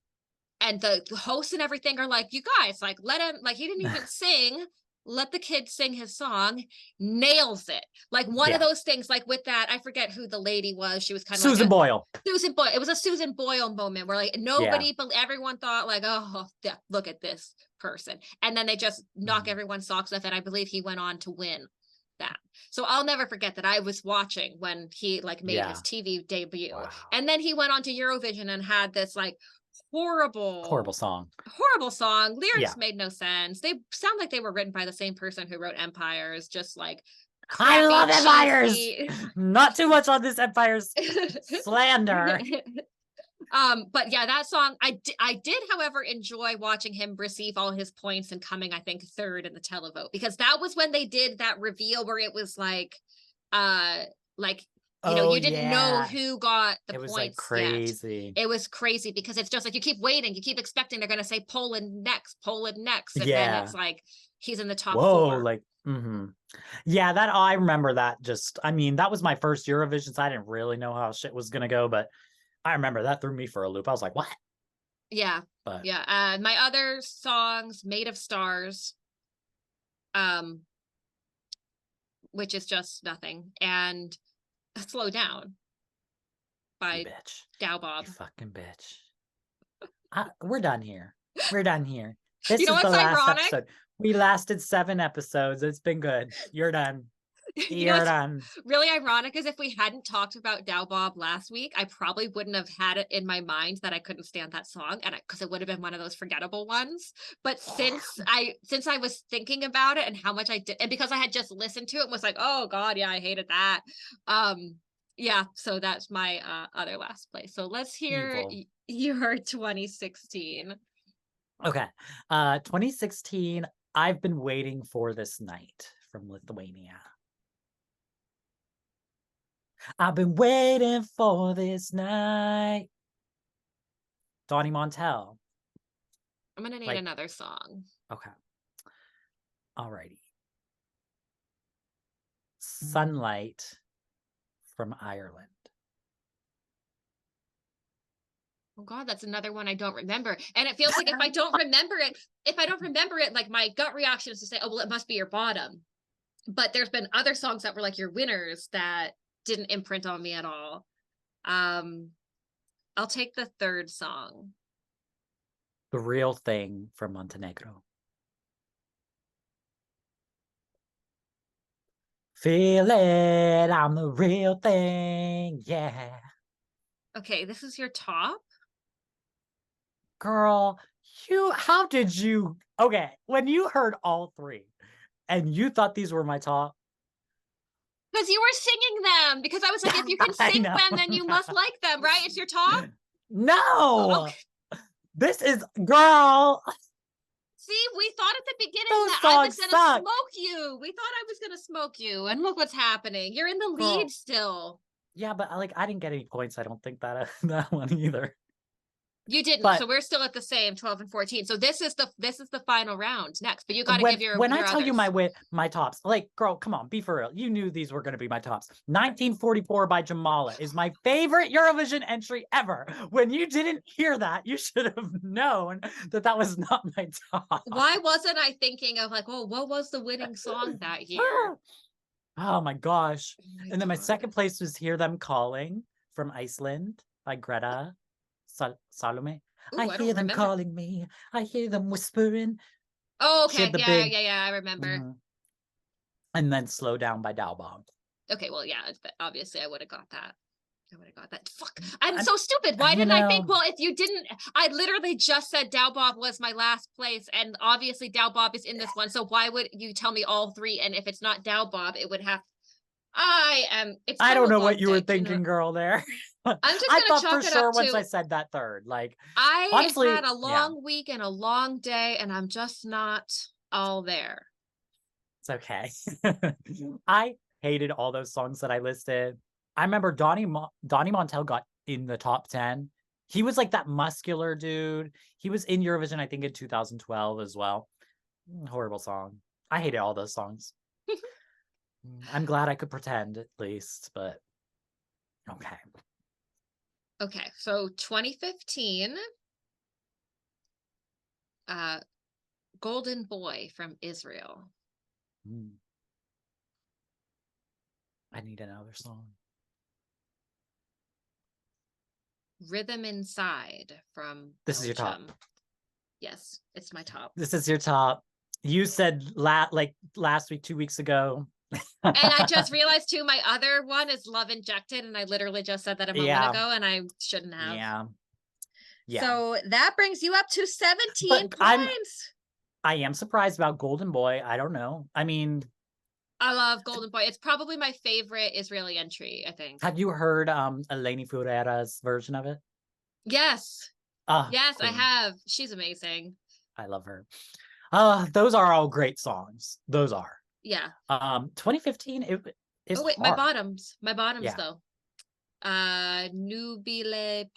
the hosts and everything are like, you guys, like, let him, like, he didn't even sing, let the kid sing his song. Nails it. Like one of those things, like with that, I forget who the lady was, she was kind of Susan Boyle. Susan Boyle. It was a Susan Boyle moment where like nobody, but everyone thought like, oh, look at this person. And then they just knock everyone's socks off. And I believe he went on to win that. So I'll never forget that. I was watching when he like made his TV debut. And then he went on to Eurovision and had this like horrible song. Lyrics made no sense. They sound like they were written by the same person who wrote Empires, just like I love Empires. Not too much on this Empires slander. But yeah, that song, I did, however, enjoy watching him receive all his points and coming, I think, third in the televote, because that was when they did that reveal where it was like you know, you didn't know who got the points. Like crazy. It was crazy because it's just like you keep waiting, you keep expecting they're gonna say Poland next, and then it's like he's in the top four. Like yeah, that I remember that. Just, I mean, that was my first Eurovision, so I didn't really know how shit was gonna go, but I remember that threw me for a loop. I was like, what? Yeah. But my other songs, Made of Stars, which is just nothing, and Slow Down by 𝗲𝗆. You fucking bitch. We're done here. We're done here. This is the last episode. We lasted 7 episodes. It's been good. You're done. You're done. Really ironic is if we hadn't talked about 𝗲𝗆 last week, I probably wouldn't have had it in my mind that I couldn't stand that song, and because it would have been one of those forgettable ones. But since I was thinking about it and how much I did, and because I had just listened to it and was like, oh god, yeah, I hated that. Yeah, so that's my other last place. So let's hear your 2016. Okay. 2016, I've been waiting for this night from Lithuania. I've been waiting for this night. 𝗏𝗏𝗏. I'm gonna need another song. Okay. Alrighty. Sunlight from Ireland. Oh god, that's another one I don't remember. And it feels like if I don't remember it, like my gut reaction is to say, oh, well, it must be your bottom. But there's been other songs that were like your winners that didn't imprint on me at all. I'll take the third song. The Real Thing from Montenegro. Feel it, I'm the real thing, yeah. Okay, this is your top? Girl, how did you, okay, when you heard all three and you thought these were my top? Because you were singing them. Because I was like, if you can sing them, then you must like them, right? It's your top? No. Oh, okay. This is, girl. See, we thought at the beginning that I was going to smoke you. We thought I was going to smoke you. And look what's happening. You're in the lead still. Yeah, but like I didn't get any points. I don't think that one either. You didn't. But So we're still at the same 12 and 14. So this is the final round next. But you got to give your when I your tell you others. my tops, like, girl, come on, be for real. You knew these were going to be my tops. 1944 by 𝗤𝗏 is my favorite Eurovision entry ever. When you didn't hear that, you should have known that that was not my top. Why wasn't I thinking of like, oh, what was the winning song that year? Oh my gosh. Oh my And then my God. second place was Hear Them Calling from Iceland by 𝗤𝗏𝗁. I Ooh, I hear don't them remember. calling me. I hear them whispering. Oh, She had okay. the Yeah, big, yeah, yeah. I remember. and then Slow Down by 𝗬𝗆. Okay, well, yeah, obviously I would have got that. I would have got that. Fuck, I'm I, so stupid. Why you didn't I think, know, well, if you didn't, I literally just said 𝗬𝗆 was my last place, and obviously 𝗬𝗆 is in this one, so why would you tell me all three? And if it's not 𝗬𝗆, it would have, it's I kind don't of a know what long you were day, you thinking, know? girl, there. I'm just I gonna thought for chalk it up sure once I to, said that third. Like, I had honestly, a yeah, long week and a long day, and I'm just not all there. it's okay. I hated all those songs that I listed. I remember Donnie Montel got in the top 10. He was like that muscular dude. He was in Eurovision, I think, in 2012 as well. Horrible song. I hated all those songs. I'm glad I could pretend at least, but okay. Okay, so 2015, Golden Boy from Israel. I need another song. Rhythm Inside from This is your top. Belgium. Yes, it's my top. This is your top. You said like last week, 2 weeks ago. And I just realized too, my other one is Love Injected, and I literally just said that a moment ago, and I shouldn't have. Yeah. So that brings you up to 17 but points. I am surprised about Golden Boy. I don't know. I mean, I love Golden Boy. It's probably my favorite Israeli entry, I think. have you heard Eleni Foureira's version of it? Yes. Yes, queen. I have. She's amazing. I love her. Those are all great songs. Those are. Yeah. 2015 is oh wait, hard. my bottoms though. 𝗬𝗍𝘆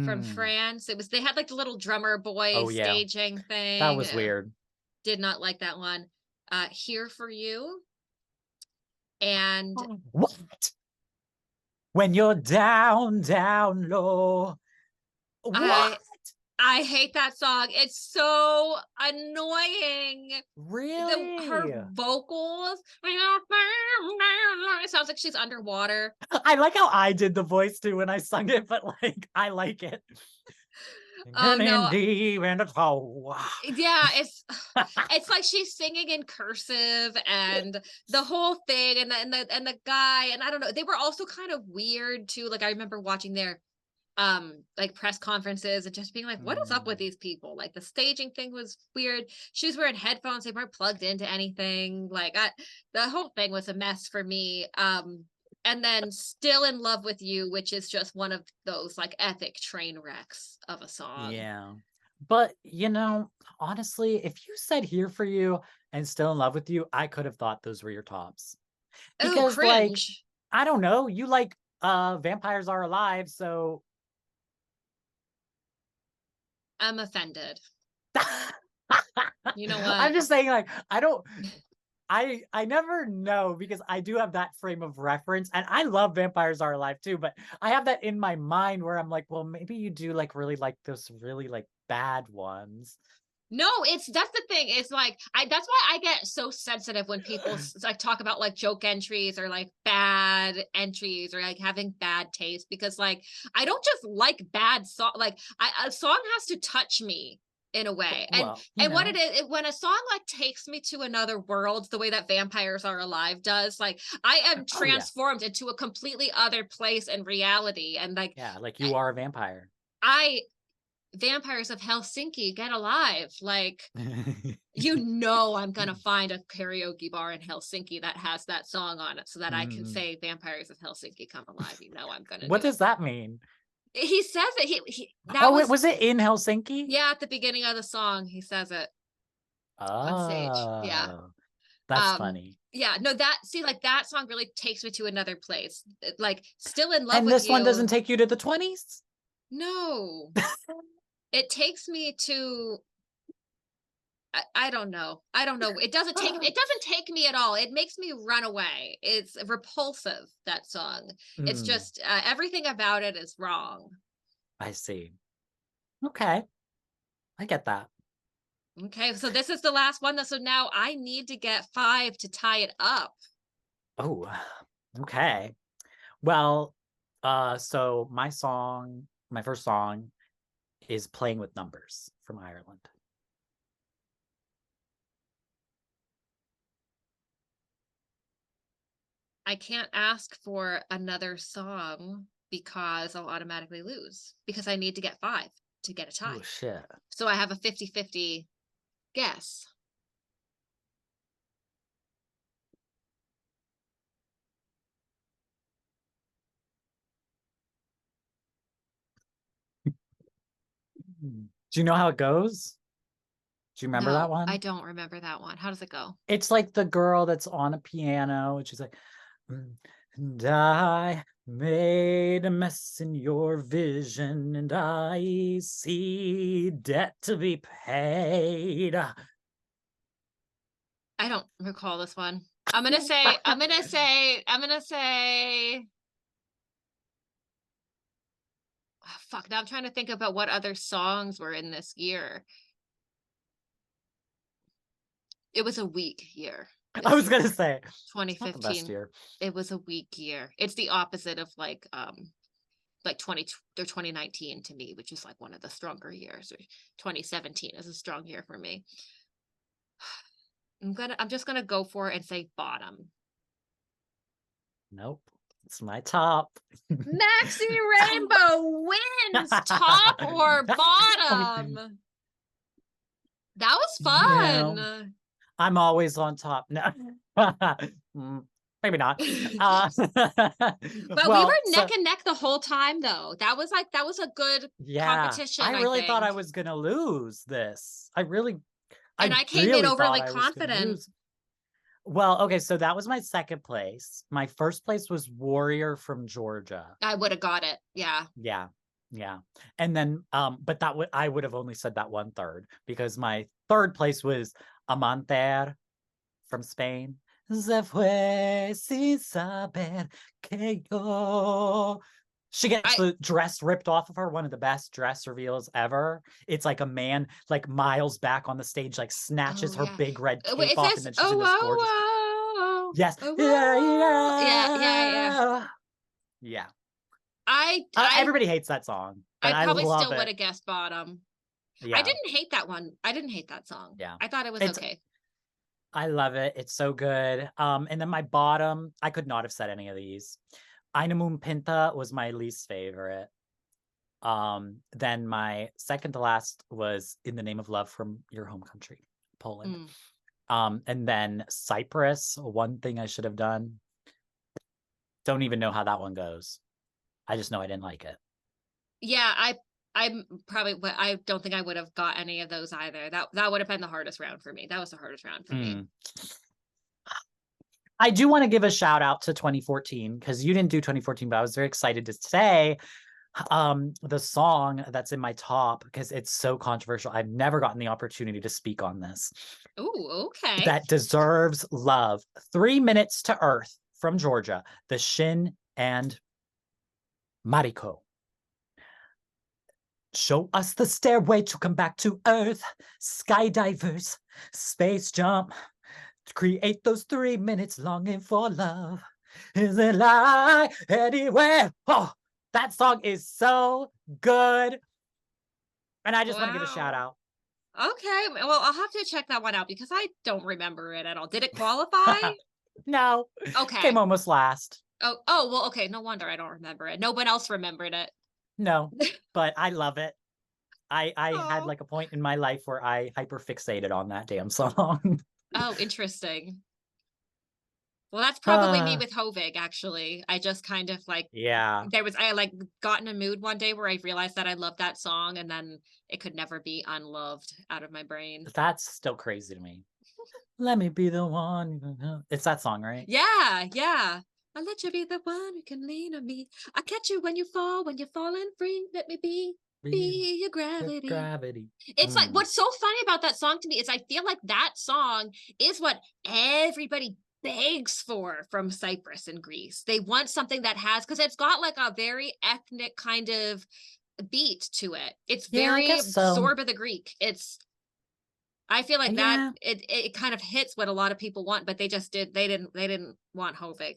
from France. They had like the little drummer boy staging thing. That was weird. Did not like that one. Here for You. And what? When you're down low. What? I hate that song. It's so annoying. Really? Her vocals. It sounds like she's underwater. I like how I did the voice too when I sung it, but like I like it. Oh no. Yeah, it's like she's singing in cursive and the whole thing and the guy, and I don't know. They were also kind of weird too. Like I remember watching their like press conferences and just being like, what is up with these people? Like the staging thing was weird. She was wearing headphones, they weren't plugged into anything. Like the whole thing was a mess for me. And then Still in Love with You, which is just one of those like epic train wrecks of a song. Yeah. But you know, honestly, if you said Here for You and Still in Love with You, I could have thought those were your tops. Because like, I don't know, you like Vampires Are Alive, so I'm offended. You know what? I'm just saying, like, I never know, because I do have that frame of reference, and I love Vampires Are Alive too, but I have that in my mind where I'm like, well, maybe you do like really like those really like bad ones. No, that's the thing. It's like that's why I get so sensitive when people like talk about like joke entries or like bad entries or like having bad taste, because like I don't just like bad song. Like a song has to touch me in a way. And what it is, when a song like takes me to another world, the way that Vampires Are Alive does, like I am transformed into a completely other place and reality. And like, yeah, like you are a vampire. Vampires of Helsinki, get alive. Like, you know, I'm gonna find a karaoke bar in Helsinki that has that song on it so that I can say Vampires of Helsinki, come alive. You know, I'm gonna what does that mean? He says it. Was it in Helsinki? Yeah, at the beginning of the song, he says it on stage. Yeah. That's funny. Yeah, no, like that song really takes me to another place. Like Still in Love and with this You. one doesn't take you to the 20s? No. It takes me to I don't know. I don't know. It doesn't take me at all. It makes me run away. It's repulsive, that song. It's Mm, just everything about it is wrong. I see. Okay. I get that. Okay, so this is the last one. So now I need to get 5 to tie it up. Oh, okay. Well, so my first song is Playing with Numbers from Ireland. I can't ask for another song because I'll automatically lose because I need to get 5 to get a Oh tie. shit. So I have a 50-50 guess. Do you know how it goes? Do you remember that No, I one? don't remember that one. How does it go? It's like the girl that's on a piano and she's like, and I made a mess in your vision and I see debt to be paid. I don't recall this one. I'm gonna say fuck, now I'm trying to think about what other songs were in this year. It was a weak year I this was year. gonna say it's not the best 2015. year. It was a weak year. It's the opposite of like 20 or 2019 to me, which is like one of the stronger years. Or 2017 is a strong year for me. I'm just gonna go for it and say bottom. Nope. It's my top. 𝗫xy Rainbow wins top or bottom. That was You know, fun. I'm always on top. No. Maybe not. But we were Well, neck so and neck the whole time though. That was a good yeah, I competition, I really thought I think. was gonna lose this. And I I came in really thought overly I was gonna confident. lose. Well, okay, so that was my second place. My first place was Warrior from Georgia. I would have got it. Yeah. Yeah. Yeah. And then but I would have only said that 1/3 because my third place was Amanter from Spain. Se fue sin saber que yo. She gets I the dress ripped off of her, one of the best dress reveals ever. It's like a man like miles back on the stage, like Oh snatches her yeah. big red Wait, cape it off, and says then she's oh in this gorgeous. whoa whoa Yes. oh Yeah, whoa. Yeah, yeah, yeah. yeah. Yeah. I I Everybody hates that song, but I I probably love still would it. have guessed bottom. I Yeah. didn't hate that one. I didn't hate that song. Yeah. I thought it was It's okay. I love it. It's so good. And then my bottom, I could not have said any of these. Einamun Pinta was my least favorite. Then my second to last was In the Name of Love from Your Home Country, Poland. Mm. And then Cyprus, One Thing I Should Have Done. Don't even know how that one goes. I just know I didn't like it. Yeah, I'm probably I don't think I would have got any of those either. That would have been the hardest round for me. That was the hardest round for me. Mm. I do want to give a shout out to 2014 because you didn't do 2014, but I was very excited to say the song that's in my top because it's so controversial. I've never gotten the opportunity to speak on this. Ooh, okay. That deserves love. 3 Minutes to Earth from Georgia, the Shin and Mariko. Show us the stairway to come back to Earth. Skydivers, space jump. Create those 3 minutes longing for love. Is it like anywhere? Oh, that song is so good. And I just want to give a shout Wow. out. Okay. Well, I'll have to check that one out because I don't remember it at all. Did it qualify? No, came Okay. almost last. Oh, well, okay. No wonder I don't remember it. No one else remembered it. No, but I love it. I had Oh. like a point in my life where I hyper fixated on that damn song. Oh, interesting. Well, that's probably me uh, with 𝗏𝗍𝘆, actually. I just kind of like yeah, I like got in a mood one day where I realized that I loved that song and then it could never be unloved out of my brain. that's still crazy to me. Let me be the one. It's that song, right? Yeah, yeah. I'll let you be the one who can lean on me. I'll catch you when you fall, when you're falling free. Let me be your gravity. Gravity. It's like, what's so funny about that song to me is I feel like that song is what everybody begs for from Cyprus and Greece. They want something that has, because it's got like a very ethnic kind of beat to it. It's Yeah, I very guess so. Zorba the Greek. I feel like that Yeah. it kind of hits what a lot of people want, but they didn't want Hovig.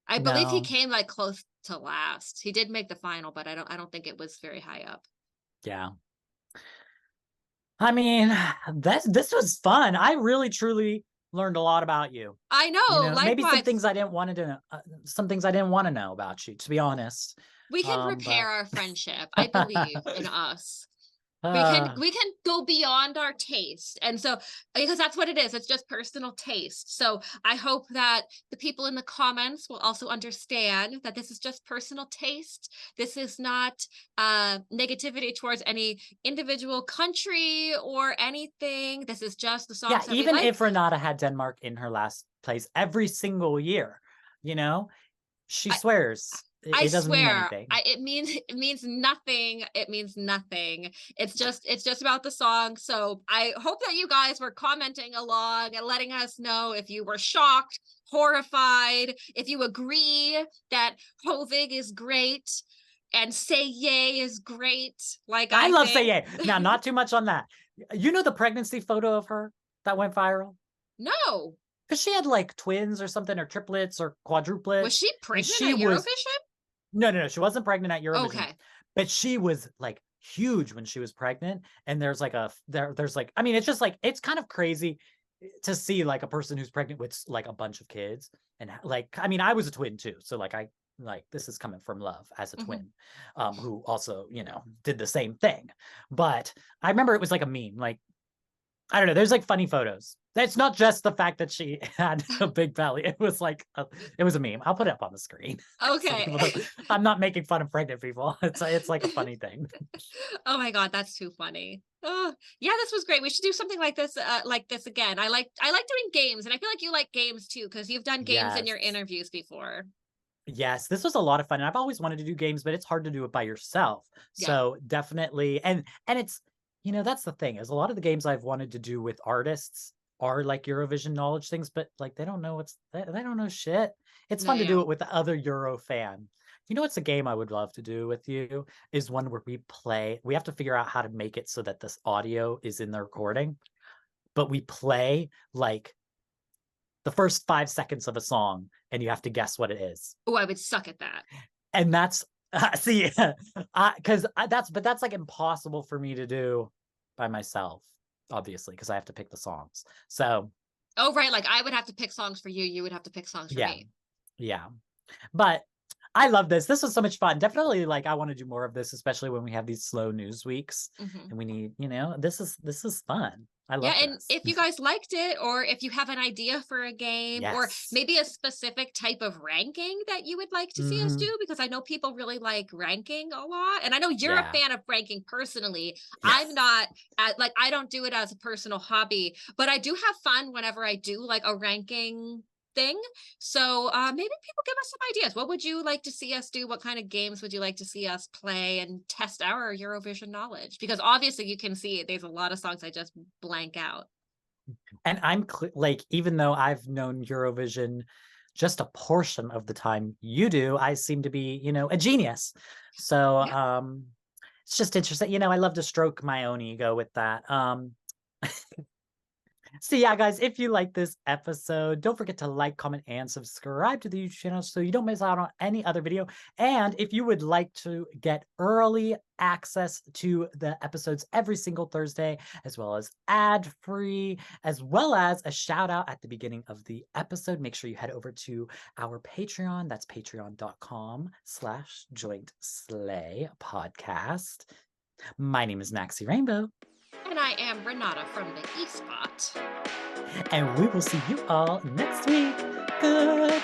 I believe he No. came like close to last. He did make the final, but I don't think it was very high up. Yeah. I mean, this was fun. I really truly learned a lot about you. I know, Maybe some likewise. things I didn't want to know, some things I didn't want to know about you, to be honest. We can repair But our friendship. I believe in us. We can go beyond our taste. And so, because that's what it is, it's just personal taste. So I hope that the people in the comments will also understand that this is just personal taste. This is not negativity towards any individual country or anything. This is just the yeah, songs that we even like. if Renata had Denmark in her last place every single year, she swears I it doesn't mean swear, anything. it means nothing. It means nothing. It's just about the song. So I hope that you guys were commenting along and letting us know if you were shocked, horrified, if you agree that Hovig is great and 𝗍𝗍 is great. Like I love think. 𝗍𝗍. Now, not too much on that. You know the pregnancy photo of her that went viral? No. Because she had like twins or something, or triplets or quadruplets. Was she And pregnant she at was Eurovision? no, she wasn't pregnant at Eurovision. Okay. But she was like huge when she was pregnant. And there's like there's like, I mean, it's just like, it's kind of crazy to see like a person who's pregnant with like a bunch of kids. And like, I mean, I was a twin too. So like, this is coming from love as a twin, who also, did the same thing. But I remember it was like a meme, like, I don't know. There's like funny photos. It's not just the fact that she had a big belly. It was like, it was a meme. I'll put it up on the screen. Okay. I'm not making fun of pregnant people. It's like a funny thing. Oh my God, that's too funny. Oh, yeah, this was great. We should do something like this again. I like doing games, and I feel like you like games too, because you've done games in Yes. your interviews before. Yes, this was a lot of fun. And I've always wanted to do games, but it's hard to do it by yourself. Yeah. So definitely, and it's, that's the thing, is a lot of the games I've wanted to do with artists are like Eurovision knowledge things, but like they don't know they don't know shit. It's fun to do it with the other Euro fan. What's a game I would love to do with you is one where we have to figure out how to make it so that this audio is in the recording, but we play like the first 5 seconds of a song and you have to guess what it is. Oh, I would suck at that. And that's see, because that's like impossible for me to do by myself, obviously, because I have to pick the songs. So oh right, like I would have to pick songs for you, you would have to pick songs for me. Yeah, but I love this. This was so much fun. Definitely, like, I want to do more of this, especially when we have these slow news weeks, and we need, this is fun. I love and this. if you guys liked it, or if you have an idea for a game, or maybe a specific type of ranking that you would like to see us do, because I know people really like ranking a lot, and I know you're a fan of ranking personally. I'm not I don't do it as a personal hobby, but I do have fun whenever I do like a ranking thing. So maybe people give us some ideas. What would you like to see us do? What kind of games would you like to see us play and test our Eurovision knowledge? Because obviously you can see there's a lot of songs I just blank out. And I'm like, even though I've known Eurovision just a portion of the time you do, I seem to be, a genius. So it's just interesting. I love to stroke my own ego with that. So yeah, guys, if you like this episode, don't forget to like, comment, and subscribe to the YouTube channel so you don't miss out on any other video. And if you would like to get early access to the episodes every single Thursday, as well as ad-free, as well as a shout out at the beginning of the episode, make sure you head over to our Patreon. That's patreon.com/𝗫𝗍𝗆 podcast. My name is 𝗥𝗍𝗆 Rainbow. And I am Renata from the 𝗍𝗆. And we will see you all next week. Goodbye.